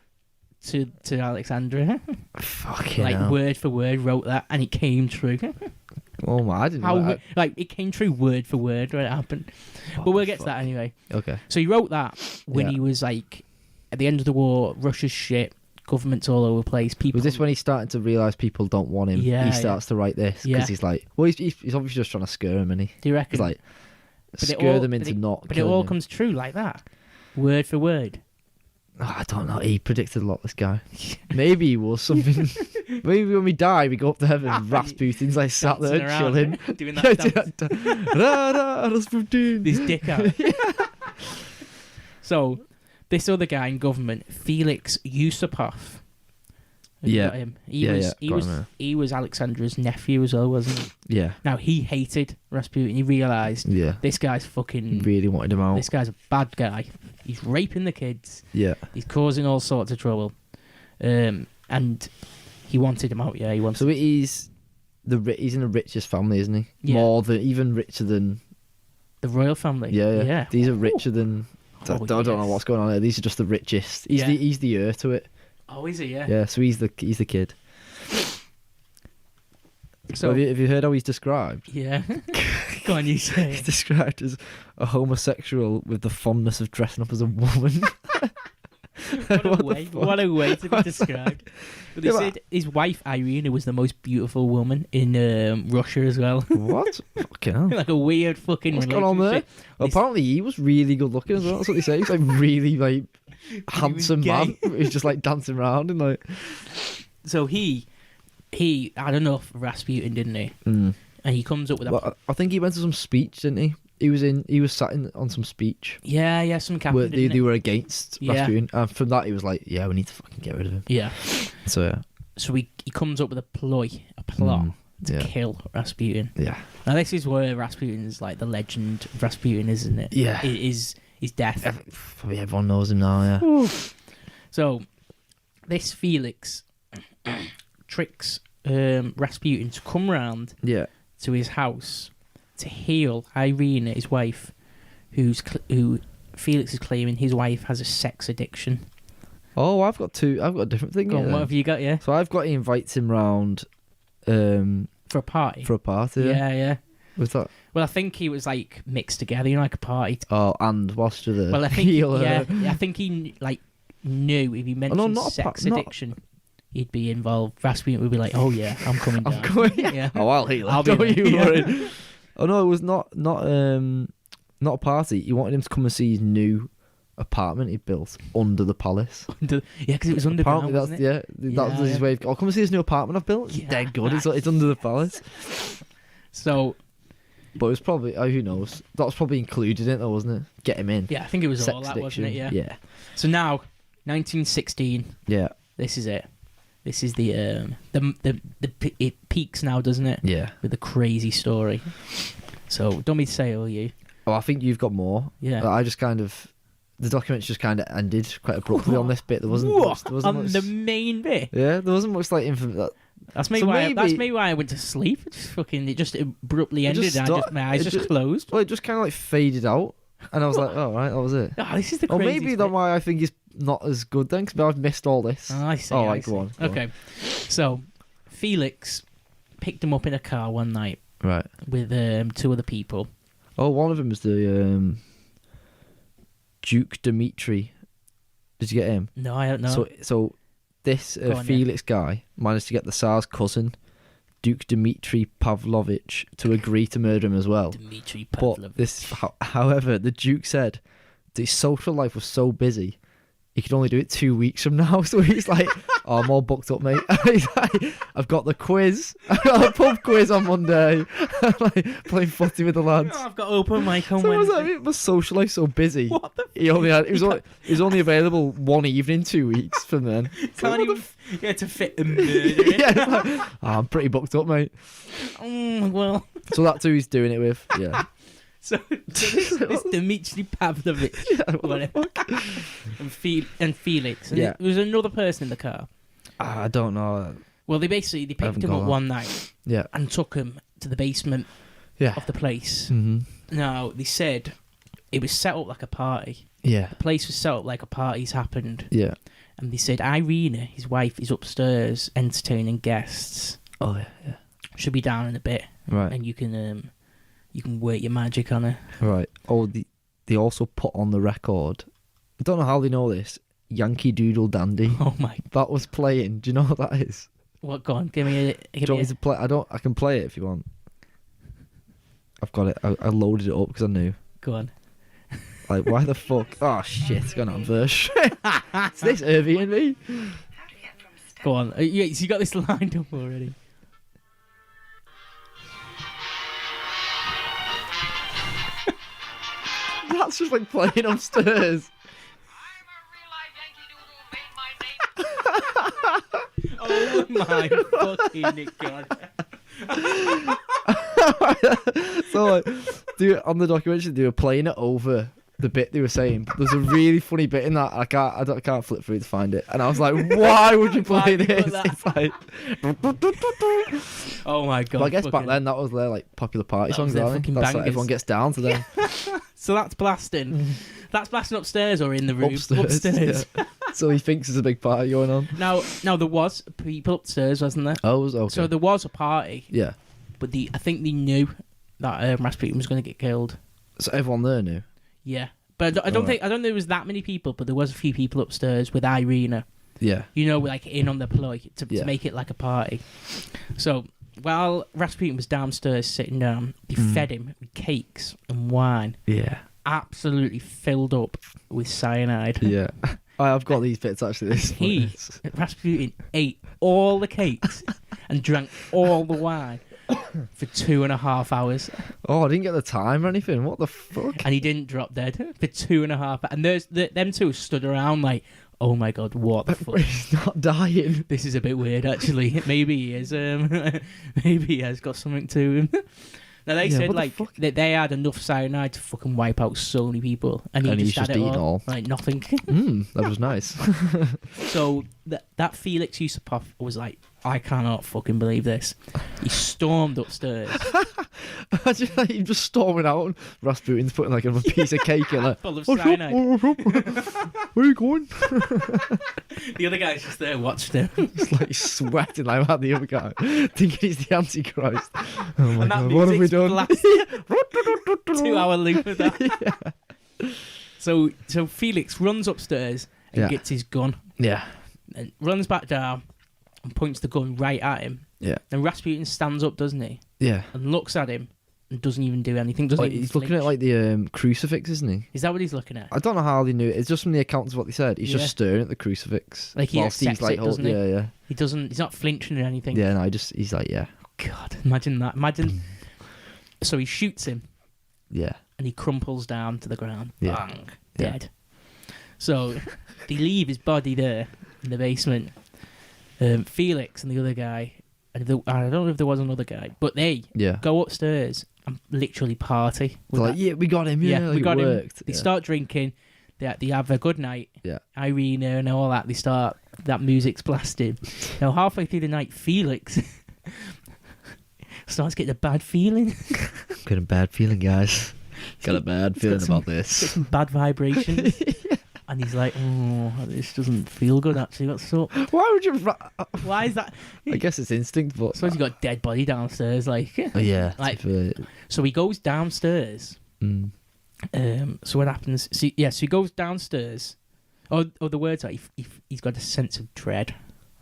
to Alexandra. Fucking Like, hell. word for word, wrote that, and it came true. Oh my! I didn't know. Like, it came true word for word when it happened. But we'll get to that anyway. Okay. So he wrote that when he was, like, at the end of the war, Russia's shit, governments all over the place. People. Was this when he started to realise people don't want him? Yeah, He starts to write this because he's like, well, he's obviously just trying to scare him, isn't he? Do you reckon? He's like, But it scare all- them but into it- not. But it killing all him. comes true like that. Word for word. Oh, I don't know. He predicted a lot. This guy. Maybe he was something. Maybe when we die, we go up to heaven. and Rasputin's like sat there Dancing around, chilling. doing that dance. Rasputin. His dick out. So, this other guy in government, Felix Yusupov. Have you Yeah. got him? He was Alexandra's nephew as well, wasn't he? Yeah. Now, he hated Rasputin. He realised Yeah. this guy's fucking... Really wanted him out. This guy's a bad guy. He's raping the kids. Yeah. He's causing all sorts of trouble. And he wanted him out, yeah. He wanted. So he's in the richest family, isn't he? Yeah. Even richer than. The royal family. Yeah. Yeah. These are richer than. I Oh, don't know yes. what's going on there. These are just the richest. He's the heir to it. Oh, is he? Yeah. Yeah. So he's the kid. So, have you heard how he's described? yeah. Go on, you say He's it. described as a homosexual with the fondness of dressing up as a woman. What a way to be described. But they Yeah, said his wife Irina was the most beautiful woman in Russia as well. What? Fucking hell. Like a weird fucking What's going on there? relationship. Well, apparently he was really good looking as well. That's what they say. He's like really like handsome man. He's just like dancing around and like. So he had enough of Rasputin, didn't he? Mm. And he comes up with a Well, I think he went to some speech, didn't he? He was sat on some speech yeah some captain. where didn't they were against Yeah. Rasputin, and from that he was like, "Yeah, we need to fucking get rid of him." Yeah. So yeah, So he comes up with a plot to yeah. kill Rasputin. Yeah, Now this is where Rasputin's like the legend of Rasputin, isn't it? Yeah. It is his death. probably everyone knows him now. Yeah, So this Felix tricks Rasputin to come round yeah. to his house to heal Irina, his wife, who Felix is claiming his wife has a sex addiction. Oh, I've got a different thing. Go on, here what then. have you got? Yeah, So I've got he invites him round for a party. for a party. Yeah. Was that? Well, I think he was like mixed together, like a party. Oh, and whilst you're there, Well, I think heal her. I think he like knew if he mentioned not a sex not- addiction, he'd be involved. Rasputin would be like, "Oh yeah, I'm coming down." I'm going. Yeah. Oh, I'll heal her. I'll be Don't there. you Yeah. worry. Oh no, it was not a party. He wanted him to come and see his new apartment he built under the palace. Yeah, because it was underground, Apparently, wasn't it? that was his way. Oh, come and see this new apartment I've built. It's Yeah, dead good. It's nice. under the palace. So But it was probably who knows. That was probably included in it, though, wasn't it? Get him in. yeah, I think it was Sex all that, addiction. wasn't it? Yeah. Yeah. So now, 1916. Yeah. This is it. This is the it peaks now, doesn't it? Yeah. With the crazy story. So don't me to say, will you? Oh, I think you've got more. Yeah. I just kind of. The documents just kind of ended quite abruptly on this bit. There wasn't. What? There wasn't On much, the main bit. yeah, there wasn't much like info. That's me. So That's maybe- me why I went to sleep. It just abruptly It ended. just And stopped. my eyes It just just- closed. Well, it just kind of like faded out, and I was like, "Oh, right, that was it." Oh, this is the Or crazy. maybe that's why I think it's not as good then, because I've missed all this. Oh, I see. Oh, I right, see. go on. Go Okay, so Felix picked him up in a car one night on. Right. with two other people. Oh, one of them was the Duke Dmitri. Did you get him? No, I don't know. So this Go on, Felix guy managed to get the Tsar's cousin, Duke Dmitri Pavlovich, to agree to murder him as well. Dmitry Pavlov. But however, the Duke said that his social life was so busy, he could only do it 2 weeks from now. So he's like, "Oh, I'm all booked up, mate." He's like, "I've got the quiz. I've got a pub quiz on Monday. I'm like playing footy with the lads." Oh, I've got open mic on So I was Wednesday. like, my social life so busy. What the? He only had. He was only available one evening, 2 weeks from then. Can't even. You had to fit a murder in. Yeah, it's like, "Oh, I'm pretty booked up, mate." Well. So that's who he's doing it with. Yeah. So this Dmitry Pavlovich, whatever, and Felix, and Yeah. there was another person in the car. I don't know. Well, they picked him up one night Yeah. and took him to the basement Yeah. of the place. Mm-hmm. Now, they said it was set up like a party. Yeah. The place was set up like a party's happened. Yeah. And they said Irina, his wife, is upstairs entertaining guests. Oh yeah. Yeah. She'll be down in a bit, Right. and you can work your magic on her. Right. Oh, they also put on the record. I don't know how they know this. Yankee Doodle Dandy. Oh my! That was playing. Do you know what that is? What? Go on, give me a. Do you want me to play? I can play it if you want. I've got it. I loaded it up because I knew. Go on. Like, why the fuck? Oh shit! It's gone on verse. Is this Airbnb? Go on. Yeah, so you got this lined up already. That's just like playing upstairs. Oh my fucking god! So like, on the documentary they were playing it over the bit they were saying. But there's a really funny bit in that. I can't flip through to find it. And I was like, why would you Why play would you this? put that? It's like, Oh my god! well, I guess back fucking- then that was their like popular party That was songs. their Aren't they? fucking That's like bangers. everyone gets down to them. So that's blasting. That's blasting upstairs or in the room? Upstairs. Yeah. So he thinks there's a big party going on. Now there was people upstairs, wasn't there? Oh, okay. So there was a party, Yeah. but I think they knew that Rasputin was going to get killed. So everyone there knew. Yeah, but I don't think there was that many people, but there was a few people upstairs with Irina. Yeah. You know, like in on the ploy to Yeah. make it like a party. So while Rasputin was downstairs sitting down, they fed him with cakes and wine, Yeah. absolutely filled up with cyanide. Yeah. I've got these bits actually. Rasputin ate all the cakes and drank all the wine for 2.5 hours, Oh, I didn't get the time or anything. What the fuck? and he didn't drop dead for 2.5 hours. And them two stood around like, oh my god, what the fuck? He's not dying. This is a bit weird, actually. Maybe he is. Maybe he has got something to him. Now they Yeah, said what the like fuck? that they had enough cyanide to fucking wipe out so many people, and he And he's just had just it eaten all. like nothing. That was nice. So that Felix Yusupov was like, I cannot fucking believe this. He stormed upstairs, Imagine like him just storming out and Rasputin's putting like a piece of cake in it. full of What's up? cyanide. What's up? Where are you going? The other guy's just there watching him. It's like sweating like about the other guy, thinking he's the Antichrist. Oh my And that god, what have we music's done? blasting. 2-hour loop of that. So Felix runs upstairs and Yeah. gets his gun Yeah. and runs back down and points the gun right at him. Yeah. Then Rasputin stands up, doesn't he? Yeah. And looks at him and doesn't even do anything. Doesn't Like, even he's looking at flinch. like the crucifix, isn't he? Is that what he's looking at? I don't know how they knew it. It's just from the accounts of what they said. He's Yeah. just staring at the crucifix. Like he whilst he's accepts like, it, doesn't he? yeah, yeah. He doesn't. He's not flinching or anything. Yeah, no, he's like, yeah. God, imagine that. Imagine. So he shoots him Yeah. and he crumples down to the ground. Yeah. Bang. Yeah. Dead. So they leave his body there in the basement. Felix and the other guy, and I don't know if there was another guy, but they Yeah. go upstairs and literally party. with They're like, that. yeah, we got him. Yeah, we like, got it him. worked. They Yeah. start drinking. They have a good night. Yeah. Irina and all that. They start. That music's blasting. Now halfway through the night, Felix starts getting a bad feeling. Got a bad feeling, guys. Got a bad feeling about this. Some bad vibrations. And he's like, oh, this doesn't feel good, actually. What's up? Why would you? Why is that? I guess it's instinct, but I suppose he got a dead body downstairs. Like, oh, yeah. Like- to be so he goes downstairs. fair. So what happens? So he goes downstairs. Oh, the words are he's got a sense of dread.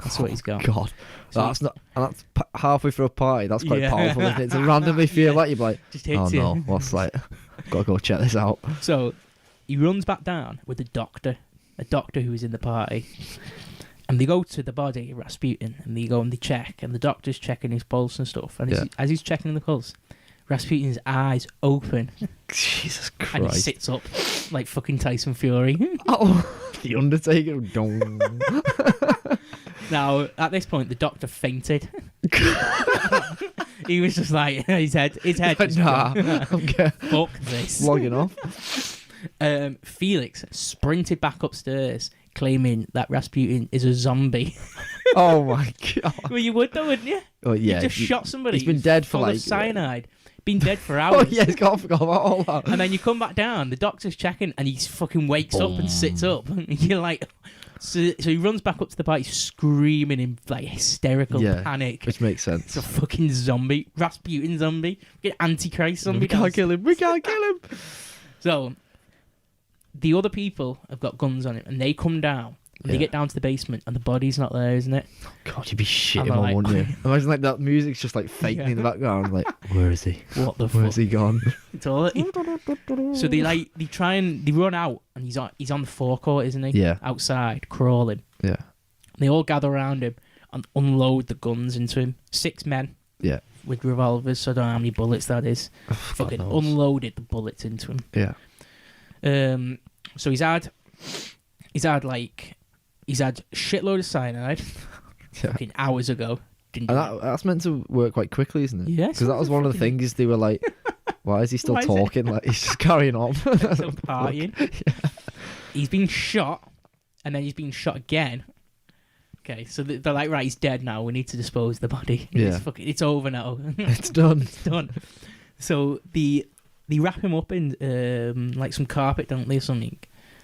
That's what he's got. God, So that's not. And that's halfway through a party. That's quite Yeah. powerful. Isn't it? To randomly feel Yeah. like you're like, Just hits oh you. no, what's like? Gotta go check this out. So he runs back down with a doctor who was in the party. And they go to the body of Rasputin and they go and they check. And the doctor's checking his pulse and stuff. And Yeah. as he's checking the pulse, Rasputin's eyes open. Jesus And he Christ! sits up like fucking Tyson Fury. Oh, the Undertaker. Dong. Now, at this point, the doctor fainted. He was just like, his head just Nah, gone. I'm getting Fuck this. logging off. Felix sprinted back upstairs, claiming that Rasputin is a zombie. Oh my god. Well, you would though, wouldn't you? Oh yeah. You just shot somebody. He's been dead for full like of cyanide. Been dead for hours. Oh yeah, he's got forgot about all that. And then you come back down, the doctor's checking, and he fucking wakes up and sits up. And you're like, so he runs back up to the party, screaming in like hysterical panic. Which makes sense. It's a fucking zombie, Rasputin zombie, Antichrist zombie. We can't kill him. We can't kill him. So the other people have got guns on him, and they come down. And they get down to the basement, and the body's not there, isn't it? God, you'd be shitting I'm on, like, wouldn't you? Imagine like that music's just like faking in the background. Like, where is he? What the Where's fuck? he gone? It's all so they run out, and he's on the forecourt, isn't he? Yeah. Outside, crawling. Yeah. They all gather around him and unload the guns into him. 6 men. Yeah. With revolvers, so I don't know how many bullets that is. Fucking unloaded the bullets into him. Yeah. So he's had shitload of cyanide fucking hours ago. And that's meant to work quite quickly, isn't it? Yeah. Because that was one of the things they were like, why is he still talking? Like, he's just carrying on. Still partying. Yeah. He's been shot, and then he's been shot again. Okay, so they're like, right, he's dead now. We need to dispose of the body. Yeah. It's over now. It's done. It's done. So they wrap him up in like some carpet, don't they, or something,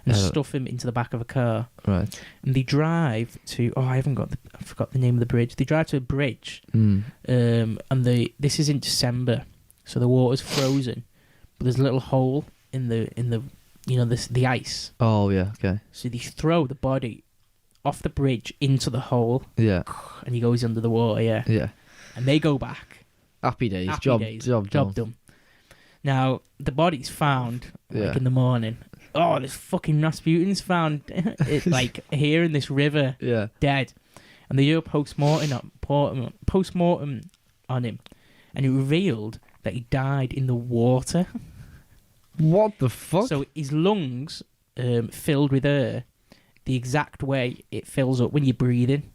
and stuff him into the back of a car. Right. And they drive to I forgot the name of the bridge. They drive to a bridge. And this is in December, so the water's frozen, but there's a little hole in the the ice. Oh yeah, okay. So they throw the body off the bridge into the hole. Yeah. And he goes under the water. Yeah. Yeah. And they go back. Happy days. Job done. Now the body's found in the morning. Oh, this fucking Rasputin's found it like here in this river, dead, and they do a post-mortem on him, and it revealed that he died in the water. What the fuck? So his lungs filled with air, the exact way it fills up when you're breathing.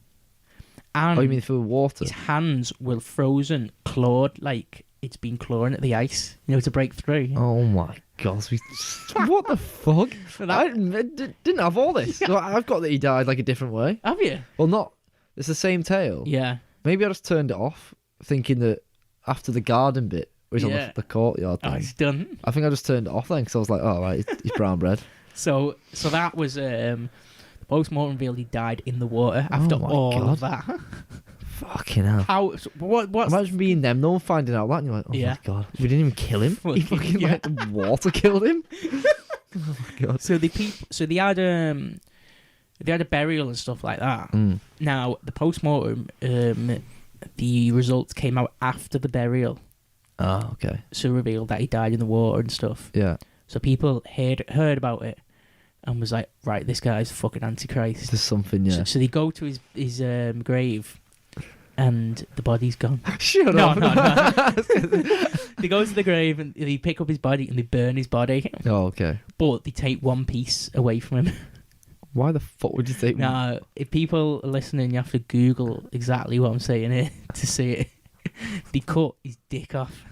And you mean filled with water? His hands were frozen, clawed like it's been clawing at the ice, to break through. Oh my god! What the fuck? I didn't have all this. Yeah. I've got that he died like a different way. Have you? Well, not. It's the same tale. Yeah. Maybe I just turned it off, thinking that after the garden bit, which on the courtyard thing. Oh, it's done. I think I just turned it off then because I was like, oh right, he's brown bread. So that was the post-mortem revealed he died in the water after all of that. Fucking hell. How? What? Imagine being them, no one finding out that, and you're like, oh my god, we didn't even kill him. He fucking like the water killed him. Oh my god. So they had a burial and stuff like that. Now the post-mortem, the results came out after the burial. Oh, okay. So revealed that he died in the water and stuff. Yeah. So people heard about it and was like, right, this guy's fucking Antichrist. There's something, yeah. So they go to his grave. And the body's gone. Shut up. No. They go to the grave and they pick up his body and they burn his body. Oh, okay. But they take one piece away from him. Why the fuck would you take one? Now, if people are listening, you have to Google exactly what I'm saying here to see it. They cut his dick off.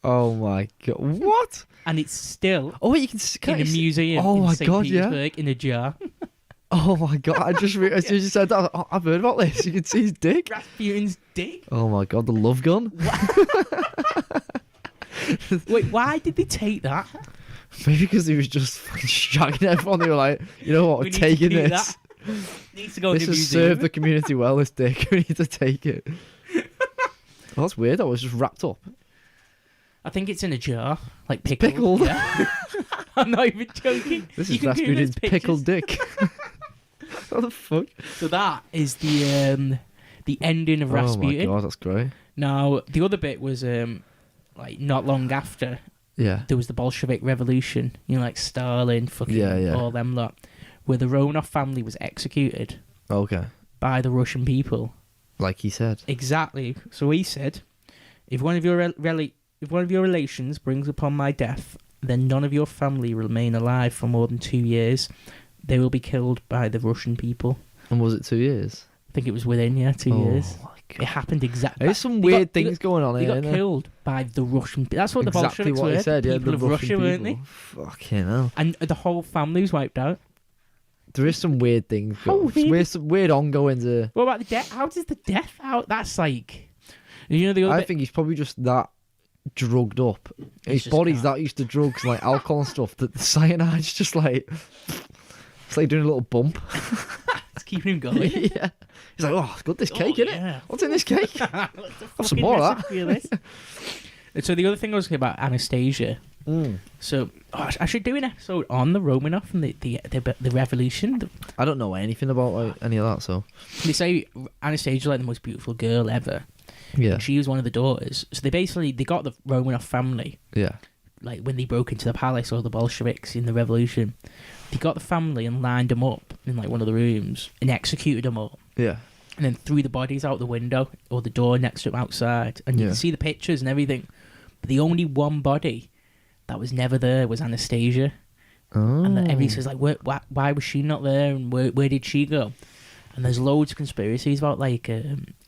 Oh my god. What? And it's still you can in a museum in St. Petersburg in a jar. Oh my god, I just realised you said that. I've heard about this. You can see his dick. Rasputin's dick? Oh my god, the love gun. Wait, why did they take that? Maybe because he was just fucking shagging everyone. They were like, you know what, we're taking this. Needs to go this has served the community well, this dick. We need to take it. Oh, that's weird. That was just wrapped up. I think it's in a jar, like pickled. Pickled? Yeah. I'm not even joking. This is Rasputin's pickled dick. What the fuck? So that is the ending of Rasputin. Oh my god, that's great. Now the other bit was like not long after. Yeah. There was the Bolshevik Revolution. Like Stalin, fucking all them lot, where the Romanov family was executed. Okay. By the Russian people. Like he said. Exactly. So he said, if one of your relations brings upon my death, then none of your family will remain alive for more than 2 years. They will be killed by the Russian people. And was it 2 years? I think it was within 2 years. Oh my It happened exactly. There's some weird things going on They here. got isn't there? killed by the Russian. That's what the Exactly Bolsheviks what were. he said. Yeah, People the of Russian Russia, weren't they? people. Fucking hell. And the whole family was wiped out. There is some weird things. How weird? Some weird ongoings. What about the death? How does the death out? That's like, you know, the other I bit- think he's probably just that drugged up. His just body's can't. that used to drugs like alcohol and stuff that the cyanide's just like it's like doing a little bump. it's keeping him going. Yeah. He's like, oh, it's got this cake in it. Yeah. What's in this cake? Have some more of that. So the other thing I was saying about Anastasia. So I should do an episode on the Romanov and the revolution. I don't know anything about like, any of that, so They say Anastasia like the most beautiful girl ever. yeah, She was one of the daughters. So they got the Romanov family. yeah, Like when they broke into the palace, or the Bolsheviks in the revolution, they got the family and lined them up in like one of the rooms and executed them all. yeah. And then threw the bodies out the window or the door next to them outside. And you Yeah. can see the pictures and everything. But the only one body that was never there was Anastasia. Oh. And everybody says, like, why was she not there? And where did she go? And there's loads of conspiracies about, like,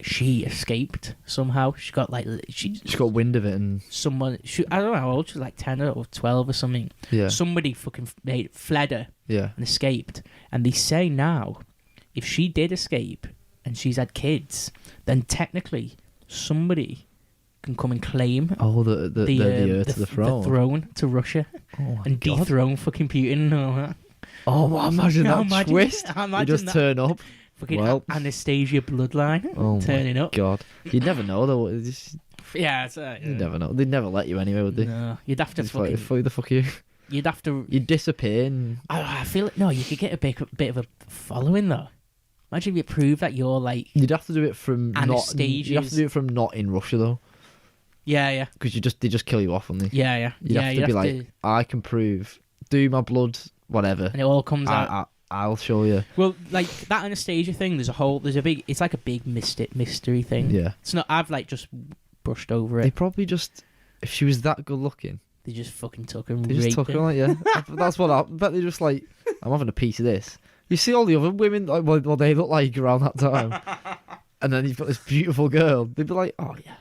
she escaped somehow. She got, like... She got wind of it and... Someone... I don't know how old she was, like 10 or 12 or something. Yeah. Somebody fucking fled her Yeah. and escaped. And they say now, if she did escape and she's had kids, then technically somebody can come and claim Oh, the heir to the throne. the throne to Russia Oh my and God. dethrone fucking Putin and all that. Oh, well, imagine that Imagine- twist. You imagine just that. turn up. Fucking Well. Anastasia bloodline Oh turning my up. God. You'd never know, though. Yeah, it's, You'd never know. They'd never let you anyway, would they? No, you'd have to It's like, fucking... who the fuck are you? You'd have to... You'd disappear and... I feel like... No, you could get a bit of a following, though. Imagine if you prove that you're, like... You'd have to do it from not... Anastasia's- You'd have to do it from not in Russia, though. Yeah. Because they just kill you off, wouldn't they? Yeah. You'd have to be like, I can prove... Do my blood, whatever. And it all comes out... I'll show you. Well, like that Anastasia thing, it's like a big mystery thing. Yeah. It's not. I've like just brushed over They it. probably just... If she was that good looking... They just fucking took her and They just raped took her. her, like, yeah. That's what I bet they're just like, I'm having a piece of this. You see all the other women, like what they look like around that time. And then you've got this beautiful girl. They'd be like, oh, yeah.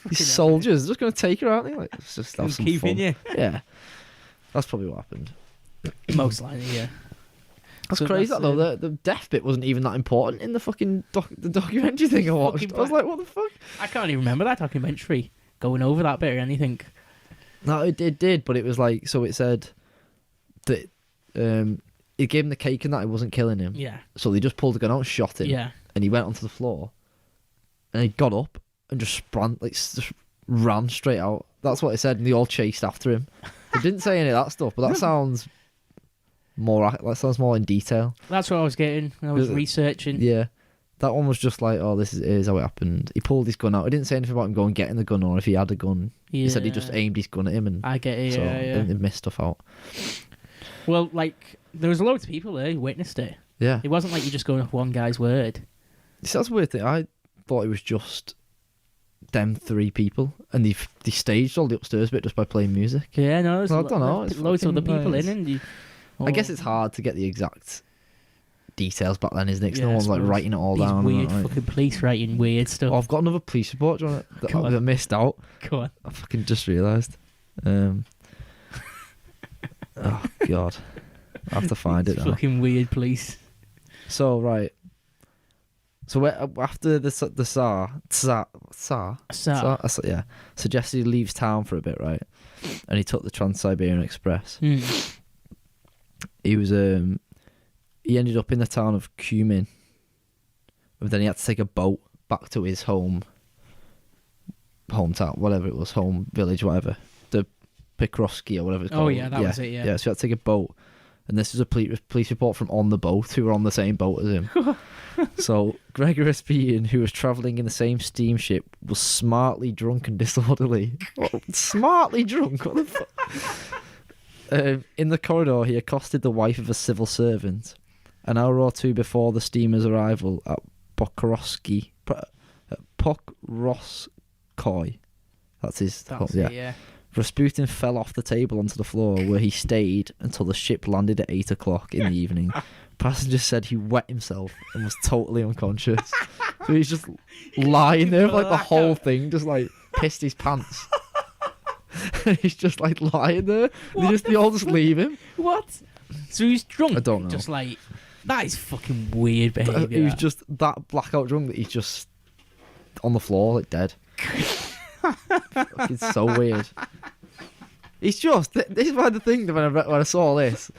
These Fucking soldiers are just going to take her, aren't they? Like, let's just have Who's some keeping fun. you? Yeah. That's probably what happened. Most likely, yeah. That's So crazy, that's, that, though. The death bit wasn't even that important in the fucking the documentary thing I watched. Fucking I was like, what the fuck? I can't even remember that documentary going over that bit or anything. No, it did, but it was like, so it said that it gave him the cake and that it wasn't killing him. Yeah. So they just pulled the gun out and shot him. Yeah. And he went onto the floor and he got up and just ran straight out. That's what it said, and they all chased after him. It didn't say any of that stuff, but that sounds more in detail. That's what I was getting when I was researching. Yeah. That one was just like, oh, this is how it happened. He pulled his gun out. It didn't say anything about him going getting the gun or if he had a gun. He said he just aimed his gun at him and I get it, so yeah. they missed stuff out. Well, like, there was loads of people there who witnessed it. Yeah. It wasn't like you're just going off one guy's word. See, that's a weird thing. I thought it was just them three people, and they staged all the upstairs bit just by playing music. Yeah, no, there's Well, I don't know, it's loads of other fucking people nice. in, and I guess it's hard to get the exact details back then, isn't it? 'Cause Yeah, no I one's like suppose. writing it all these down. weird right? fucking police writing weird stuff. Oh, I've got another police report, do you want it? Go on. That I missed out. Go on. I fucking just realised. Oh God, I have to find it now. Fucking weird police. So right. So after the Tsar suggested he leaves town for a bit, right? And he took the Trans-Siberian Express. He was he ended up in the town of Kumin, but then he had to take a boat back to his hometown, whatever it was, home village, whatever, the Pikrovsky or whatever it's called. Oh yeah, that was it. Yeah. Yeah, so he had to take a boat, and this was a police report from on the boat who were on the same boat as him. So Gregor Rasputin, who was travelling in the same steamship, was smartly drunk and disorderly. What? Smartly drunk? What the fuck? In the corridor, he accosted the wife of a civil servant. An hour or two before the steamer's arrival at Pokrovskoy. That's his. That's it, yeah. Rasputin fell off the table onto the floor, where he stayed until the ship landed at 8 o'clock in the evening. Passengers said he wet himself and was totally unconscious. So he's just lying there like the whole thing, just like pissed his pants. And he's just like lying there. They all just leave him. What? So he's drunk? I don't know. Just like, that is fucking weird behaviour. He was just that blackout drunk that he's just on the floor, like dead. It's so weird. He's just, this is why the thing when I saw this,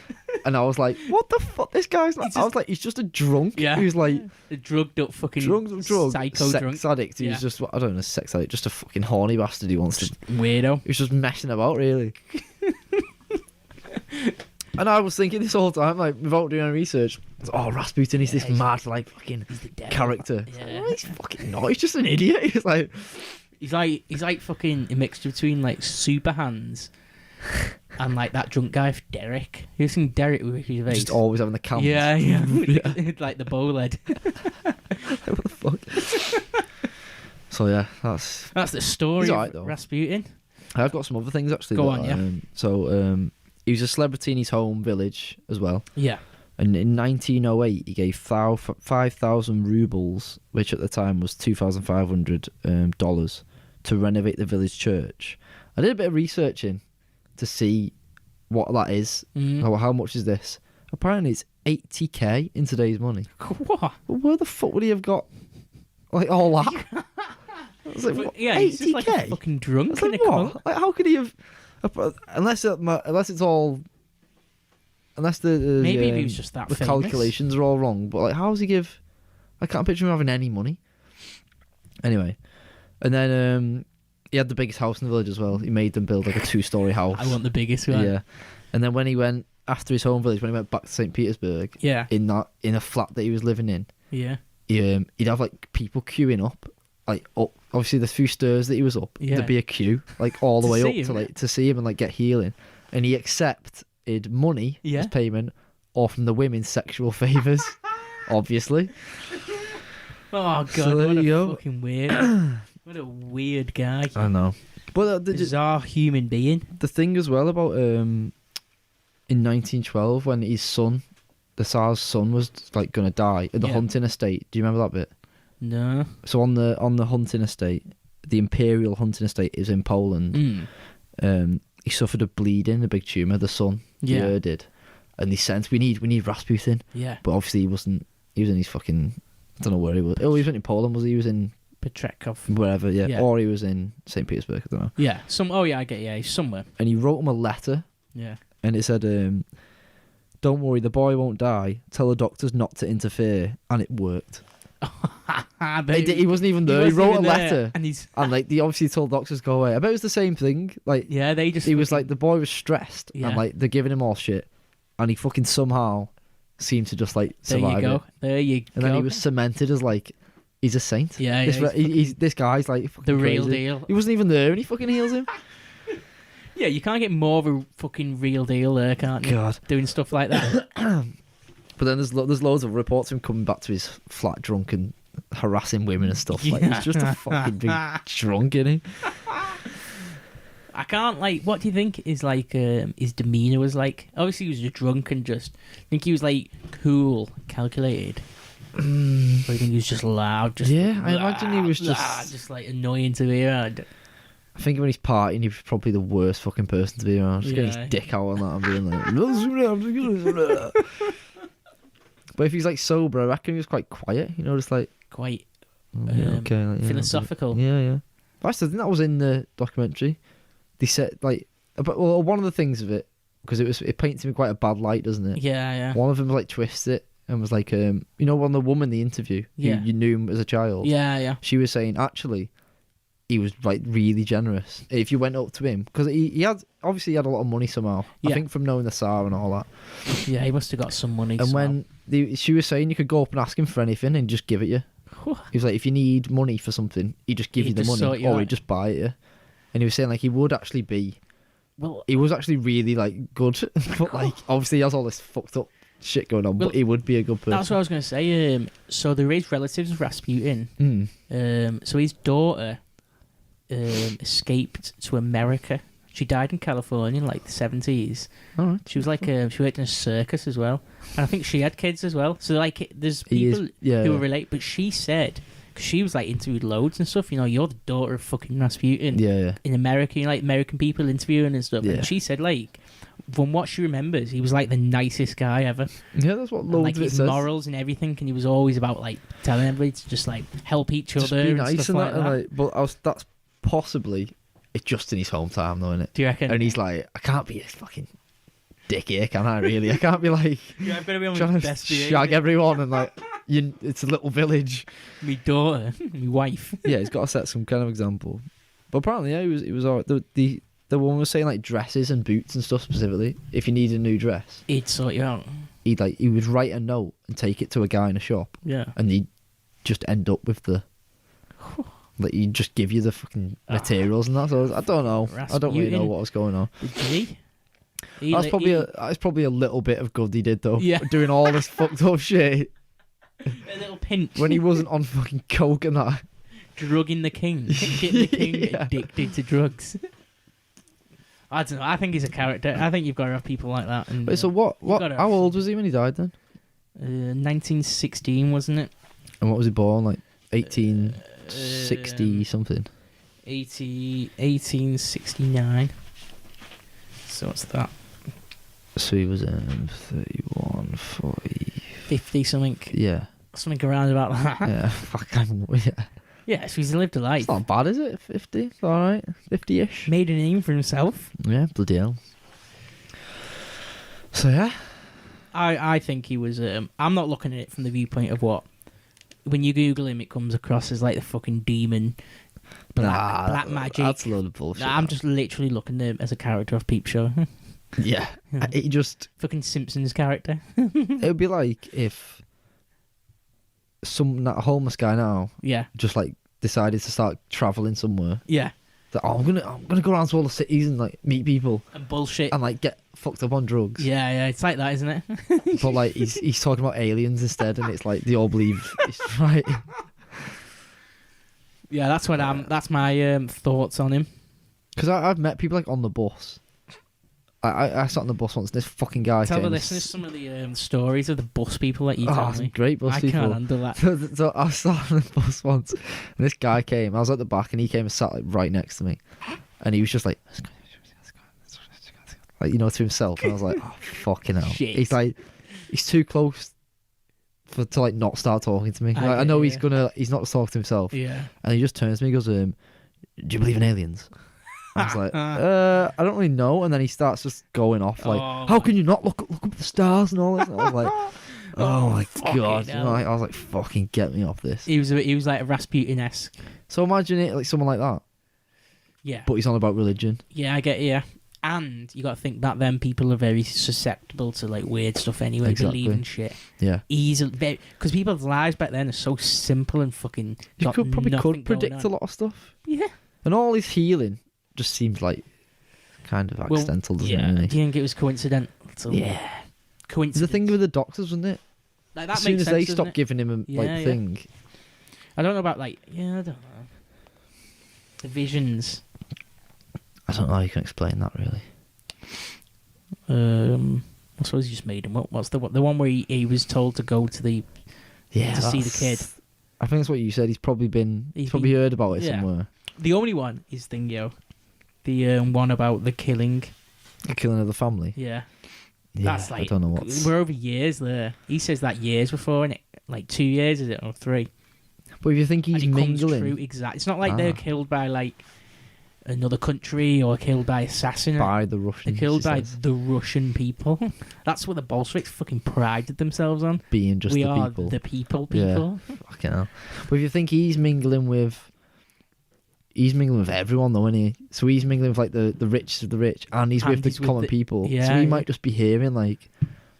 and I was like, what the fuck, this guy's like, I was like, he's just a drunk. Yeah. He's like, a drugged up fucking psycho sex drunk. addict. He's just, I don't know, sex addict, just a fucking horny bastard who wants to. Weirdo. He was just messing about, really. And I was thinking this whole time, like, without doing any research, oh, Rasputin is this mad, like, fucking character. Yeah. Well, he's fucking not. He's just an idiot. He's like fucking a mixture between like Super Hands and like that drunk guy Derek. You seen Derek with Ricky Gervais? Just always having the cams. Yeah. Like the bow lead. What the fuck? So yeah, that's the story. He's alright, though. Rasputin. I've got some other things actually. Go on, yeah. He was a celebrity in his home village as well. Yeah. And in 1908, he gave 5,000 rubles, which at the time was $2,500, to renovate the village church. I did a bit of researching to see what that is. How much is this? Apparently, it's 80k in today's money. What? Well, where the fuck would he have got like all that? I was like, what, yeah, 80k? he's just like a fucking drunk. Like, what? Like, how could he have? Unless it's all. Unless maybe he was just that the famous. calculations are all wrong, but like, how does he give? I can't picture him having any money. Anyway, and then he had the biggest house in the village as well. He made them build like a 2-story house. I want the biggest one. Yeah, and then when he went after his home village, when he went back to St. Petersburg, yeah, in a flat that he was living in, yeah, he'd have like people queuing up, like up. Obviously, the few stairs that he was up, yeah, there'd be a queue like all the way up him. to see him and like get healing, and he accepted money as payment or from the women's sexual favours, obviously. Oh god, so what a fucking weird. What a weird guy. I know. But bizarre human being. The thing as well about in 1912 when his son, the Tsar's son, was like gonna die at the hunting estate. Do you remember that bit? No. So on the hunting estate, the imperial hunting estate is in Poland. He suffered a bleeding, a big tumour. The son, did, and they sent we need Rasputin. Yeah. But obviously he wasn't. He was in his fucking. I don't know where he was. Oh, he was in Poland. Was he? He was in Petrekov. Wherever, yeah. Or he was in St. Petersburg. I don't know. Yeah. I get. Yeah, he's somewhere. And he wrote him a letter. Yeah. And it said, "Don't worry, the boy won't die. Tell the doctors not to interfere," and it worked. He wasn't even there. He wrote a letter, and like they obviously told doctors go away. I bet it was the same thing. Like he was like the boy was stressed, and like they're giving him all shit, and he fucking somehow seemed to just like survive. There you go. And then he was cemented as like he's a saint. Yeah, this guy's like fucking the real crazy. deal. He wasn't even there, and he fucking heals him. Yeah, you can't get more of a fucking real deal there, can't you? God, doing stuff like that. But then there's loads of reports of him coming back to his flat drunk and harassing women and stuff. Like he's just a fucking big drunk, isn't he? I can't what do you think is like his demeanour was like? Obviously he was just drunk and I think he was like cool, calculated. But I think he was just loud. I imagine he was just like annoying to be around. I think when he's partying, he was probably the worst fucking person to be around. Just getting his dick out on that and being like... But if he's like sober, I reckon he was quite quiet. You know, just like... Quite philosophical. Yeah. But I still think that was in the documentary. They said, like... Well, one of the things of it, because it paints him in quite a bad light, doesn't it? Yeah. One of them like twists it and was like, you know, when the woman in the interview, who you knew him as a child. Yeah. She was saying, actually... He was like really generous. If you went up to him, because he had a lot of money somehow. I think from knowing the Tsar and all that. Yeah, he must have got some money. And when she was saying you could go up and ask him for anything and just give it you. He was like, if you need money for something, he just give you the money, or he'd just buy it you. And he was saying like he would actually be. Well, he was actually really like good, but like obviously he has all this fucked up shit going on. But he would be a good person. That's what I was going to say. So there is relatives of Rasputin. So his daughter. Escaped to America. She died in California in like the 70s. All right. She was like she worked in a circus as well, and I think she had kids as well. So like there's people who relate. But she said Because she was like interviewed loads and stuff. You know, you're the daughter of fucking Rasputin. Yeah. In America, you know, like American people interviewing and stuff. Yeah. And she said, like, from what she remembers, he was like the nicest guy ever. Yeah, that's what And, loads like of it his says. morals and everything, and he was always about like telling everybody to just like help each Just other be and nice stuff and like that. that. And, like, but that's possibly it's just in his hometown, though, isn't it? Do you reckon? And he's like, I can't be this fucking dick here, can I? Really, I can't be like Yeah, I've got to be on trying my to best shag everyone and like it's a little village. My daughter, my wife. Yeah, he's got to set some kind of example. But apparently, yeah, he was alright. The woman was saying like dresses and boots and stuff specifically. If you need a new dress, He'd sort you out. he would write a note and take it to a guy in a shop, Yeah. and he'd just end up with the. Like he'd just give you the fucking materials and that. So I don't know. I don't really know what was going on. Did he? That's probably a little bit of good he did though. Yeah. Doing all this fucked up shit a little pinch. when he wasn't on fucking coke and that. Drugging the king. Getting the king Yeah. addicted to drugs. I don't know. I think he's a character. I think you've got to have people like that. And, Wait, so what? gotta How have old was he when he died then? 1916, wasn't it? And what was he born? Like 1860 something. 1869. So what's that? So he was 31, 40. 50 something. Yeah. Something around about that. Yeah. Fucking yeah. Yeah, so he's lived a life. It's not bad, is it? 50. It's all right. 50ish. Made a name for himself. Yeah. Bloody hell. So yeah. I think he was. I'm not looking at it from the viewpoint of what. When you Google him, it comes across as like the fucking demon, black magic. That's a load of bullshit. Nah, I'm just literally looking at him as a character of Peep Show. Yeah. It just. Fucking Simpsons character. It would be like if that homeless guy now Yeah. just like decided to start traveling somewhere. Yeah. That I'm gonna go around to all the cities and like meet people And bullshit. and like get fucked up on drugs. Yeah, it's like that, isn't it? But like he's talking about aliens instead, and it's like they all believe it's right. Yeah, that's what that's my thoughts on him. Because I've met people like on the bus. I sat on the bus once. And this fucking guy Tell came. the listeners some of the stories of the bus people that you Oh, tell some me. great bus I people. can't handle that. So I sat on the bus once, and this guy came. I was at the back, and he came and sat like right next to me, and he was just like, to himself, and I was like, oh fucking hell. Shit. He's like, he's too close to like not start talking to me. I Like, I get know it, he's not talking to himself, Yeah. and he just turns to me, and goes, "Do you believe in aliens?" I was like, I don't really know. And then he starts just going off like, Oh, how can you not look up at the stars and all this? And I was like, oh my fucking god! hell. I was like, fucking get me off this. He was like a Rasputin-esque. So imagine it like someone like that, Yeah. but he's on about religion. Yeah, I get you. And you got to think back then people are very susceptible to like weird stuff anyway, Exactly. believing shit. Yeah, Easily, because people's lives back then are so simple and fucking. you got could nothing going predict a on. lot of stuff, Yeah. and all his healing just seems like kind of accidental, doesn't it? Yeah. Really? Do you think it was coincidental? Yeah. Coincidence. The thing with the doctors, wasn't it? Like, that As soon makes as sense, they doesn't stopped it? giving him a Yeah. thing, I don't know about I don't know. The visions. I don't know how you can explain that really. I suppose you just made him. What's the one where he was told to go to the Yeah, to see the that's- kid? I think that's what you said. He's probably He's probably been- heard about it yeah. somewhere. The only one is Thingo. The one about the killing. The killing of the family. Yeah. Yeah, That's like I don't know what's. we're over years there. He says that years before, and like 2 years is it or 3? But if you think he's and it comes mingling true exact. It's not like they're Ah. killed by like another country or killed by assassin. by the They're Russians, killed he by says, the Russian people. That's what the Bolsheviks fucking prided themselves on. being just we the are people. the people. Yeah. Fucking hell. But if you think he's mingling with everyone though, isn't he? So he's mingling with like the richest of the rich, and he's And with the he's with common the- people. yeah, so he yeah. might just be hearing like,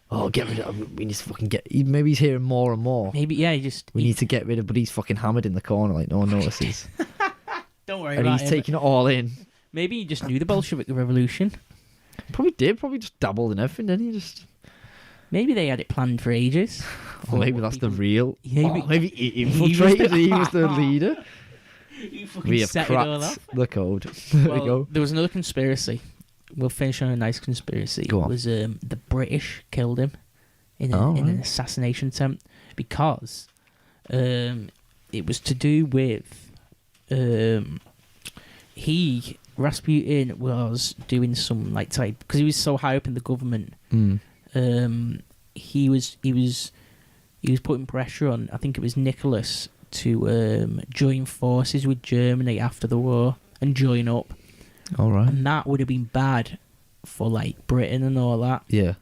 oh, get rid of. We need to fucking get. Maybe he's hearing more and more. Maybe he just. We need to get rid of, but he's fucking hammered in the corner like no one notices, Don't worry and about he's him. taking it all in. Maybe he just knew the Bolshevik Revolution. Probably just dabbled in everything, didn't he? Just. Maybe they had it planned for ages. Or maybe that's the real. Maybe- Maybe he he was infiltrated. the- He was the leader. He fucking We have set it all cracked up. the code. There we go. There was another conspiracy. We'll finish on a nice conspiracy. Go on. It was the British killed him in Oh, an right. assassination attempt because it was to do with Rasputin was doing some like type because he was so high up in the government. He was putting pressure on, I think it was Nicholas, to join forces with Germany after the war and join up. All right. And that would have been bad for like Britain and all that. Yeah.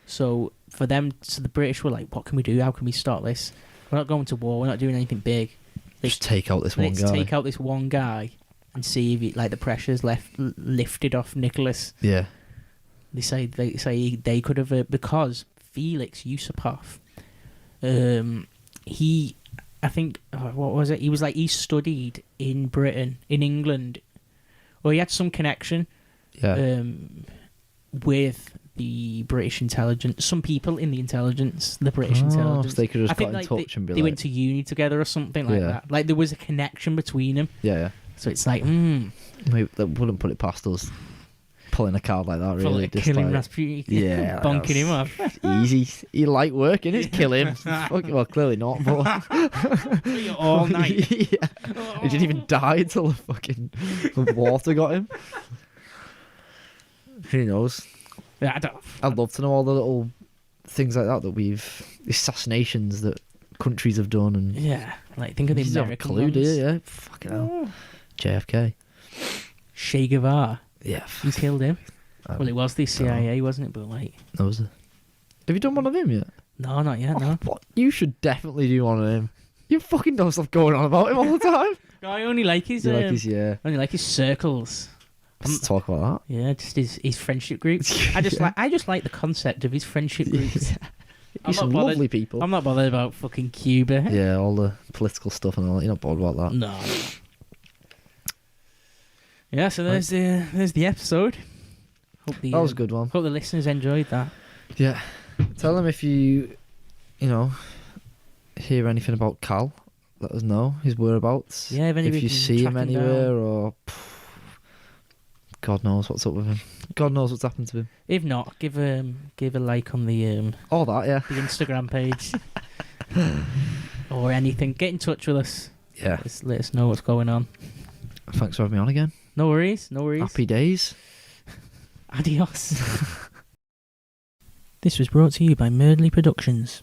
So for them, so the British were like, what can we do? How can we stop this? We're not going to war. We're not doing anything big. Just take out this one guy. Let's take out this one guy and see if like the pressure's lifted off Nicholas. Yeah. They say they could have because Felix Yusupov, I think what was it? He studied in Britain, in England, or he had some connection. Yeah. With the British intelligence, some people in the intelligence, the British intelligence. So they could have just got in touch and be they like... went to uni together or something like that. Like there was a connection between them. Yeah. So it's like, Maybe they wouldn't put it past us pulling a card like that, really. Like killing Rasputin. Yeah. Bonking him off. Easy. You like work, innit? Kill him. Well, clearly not, but... all night. Yeah. He didn't even die until the water got him. Who knows? Yeah, I'd love to know all the little things like that assassinations that countries have done. And like think of the you don't have a American clue, ones. do you? Yeah, fucking hell. JFK. Che Guevara. Yeah. You killed him. Well, it was the CIA, wasn't it? But like... Was it? Have you done one of him yet? No, not yet, no. What? You should definitely do one of him. You fucking know stuff going on about him all the time. No, I only like his... I only like his circles. Let's talk about that. Yeah, just his friendship groups. I just like the concept of his friendship groups. He's some lovely people. I'm not bothered about fucking Cuba. Yeah, all the political stuff and all that. You're not bothered about that. No. Yeah, so there's the episode. That was a good one. Hope the listeners enjoyed that. Yeah. Tell them if you hear anything about Cal. Let us know his whereabouts. Yeah, if you see him anywhere or... God knows what's up with him. God knows what's happened to him. If not, give a like on the all that, yeah, the Instagram page or anything. Get in touch with us. Yeah, let us know what's going on. Thanks for having me on again. No worries. Happy days. Adios. This was brought to you by Merdley Productions.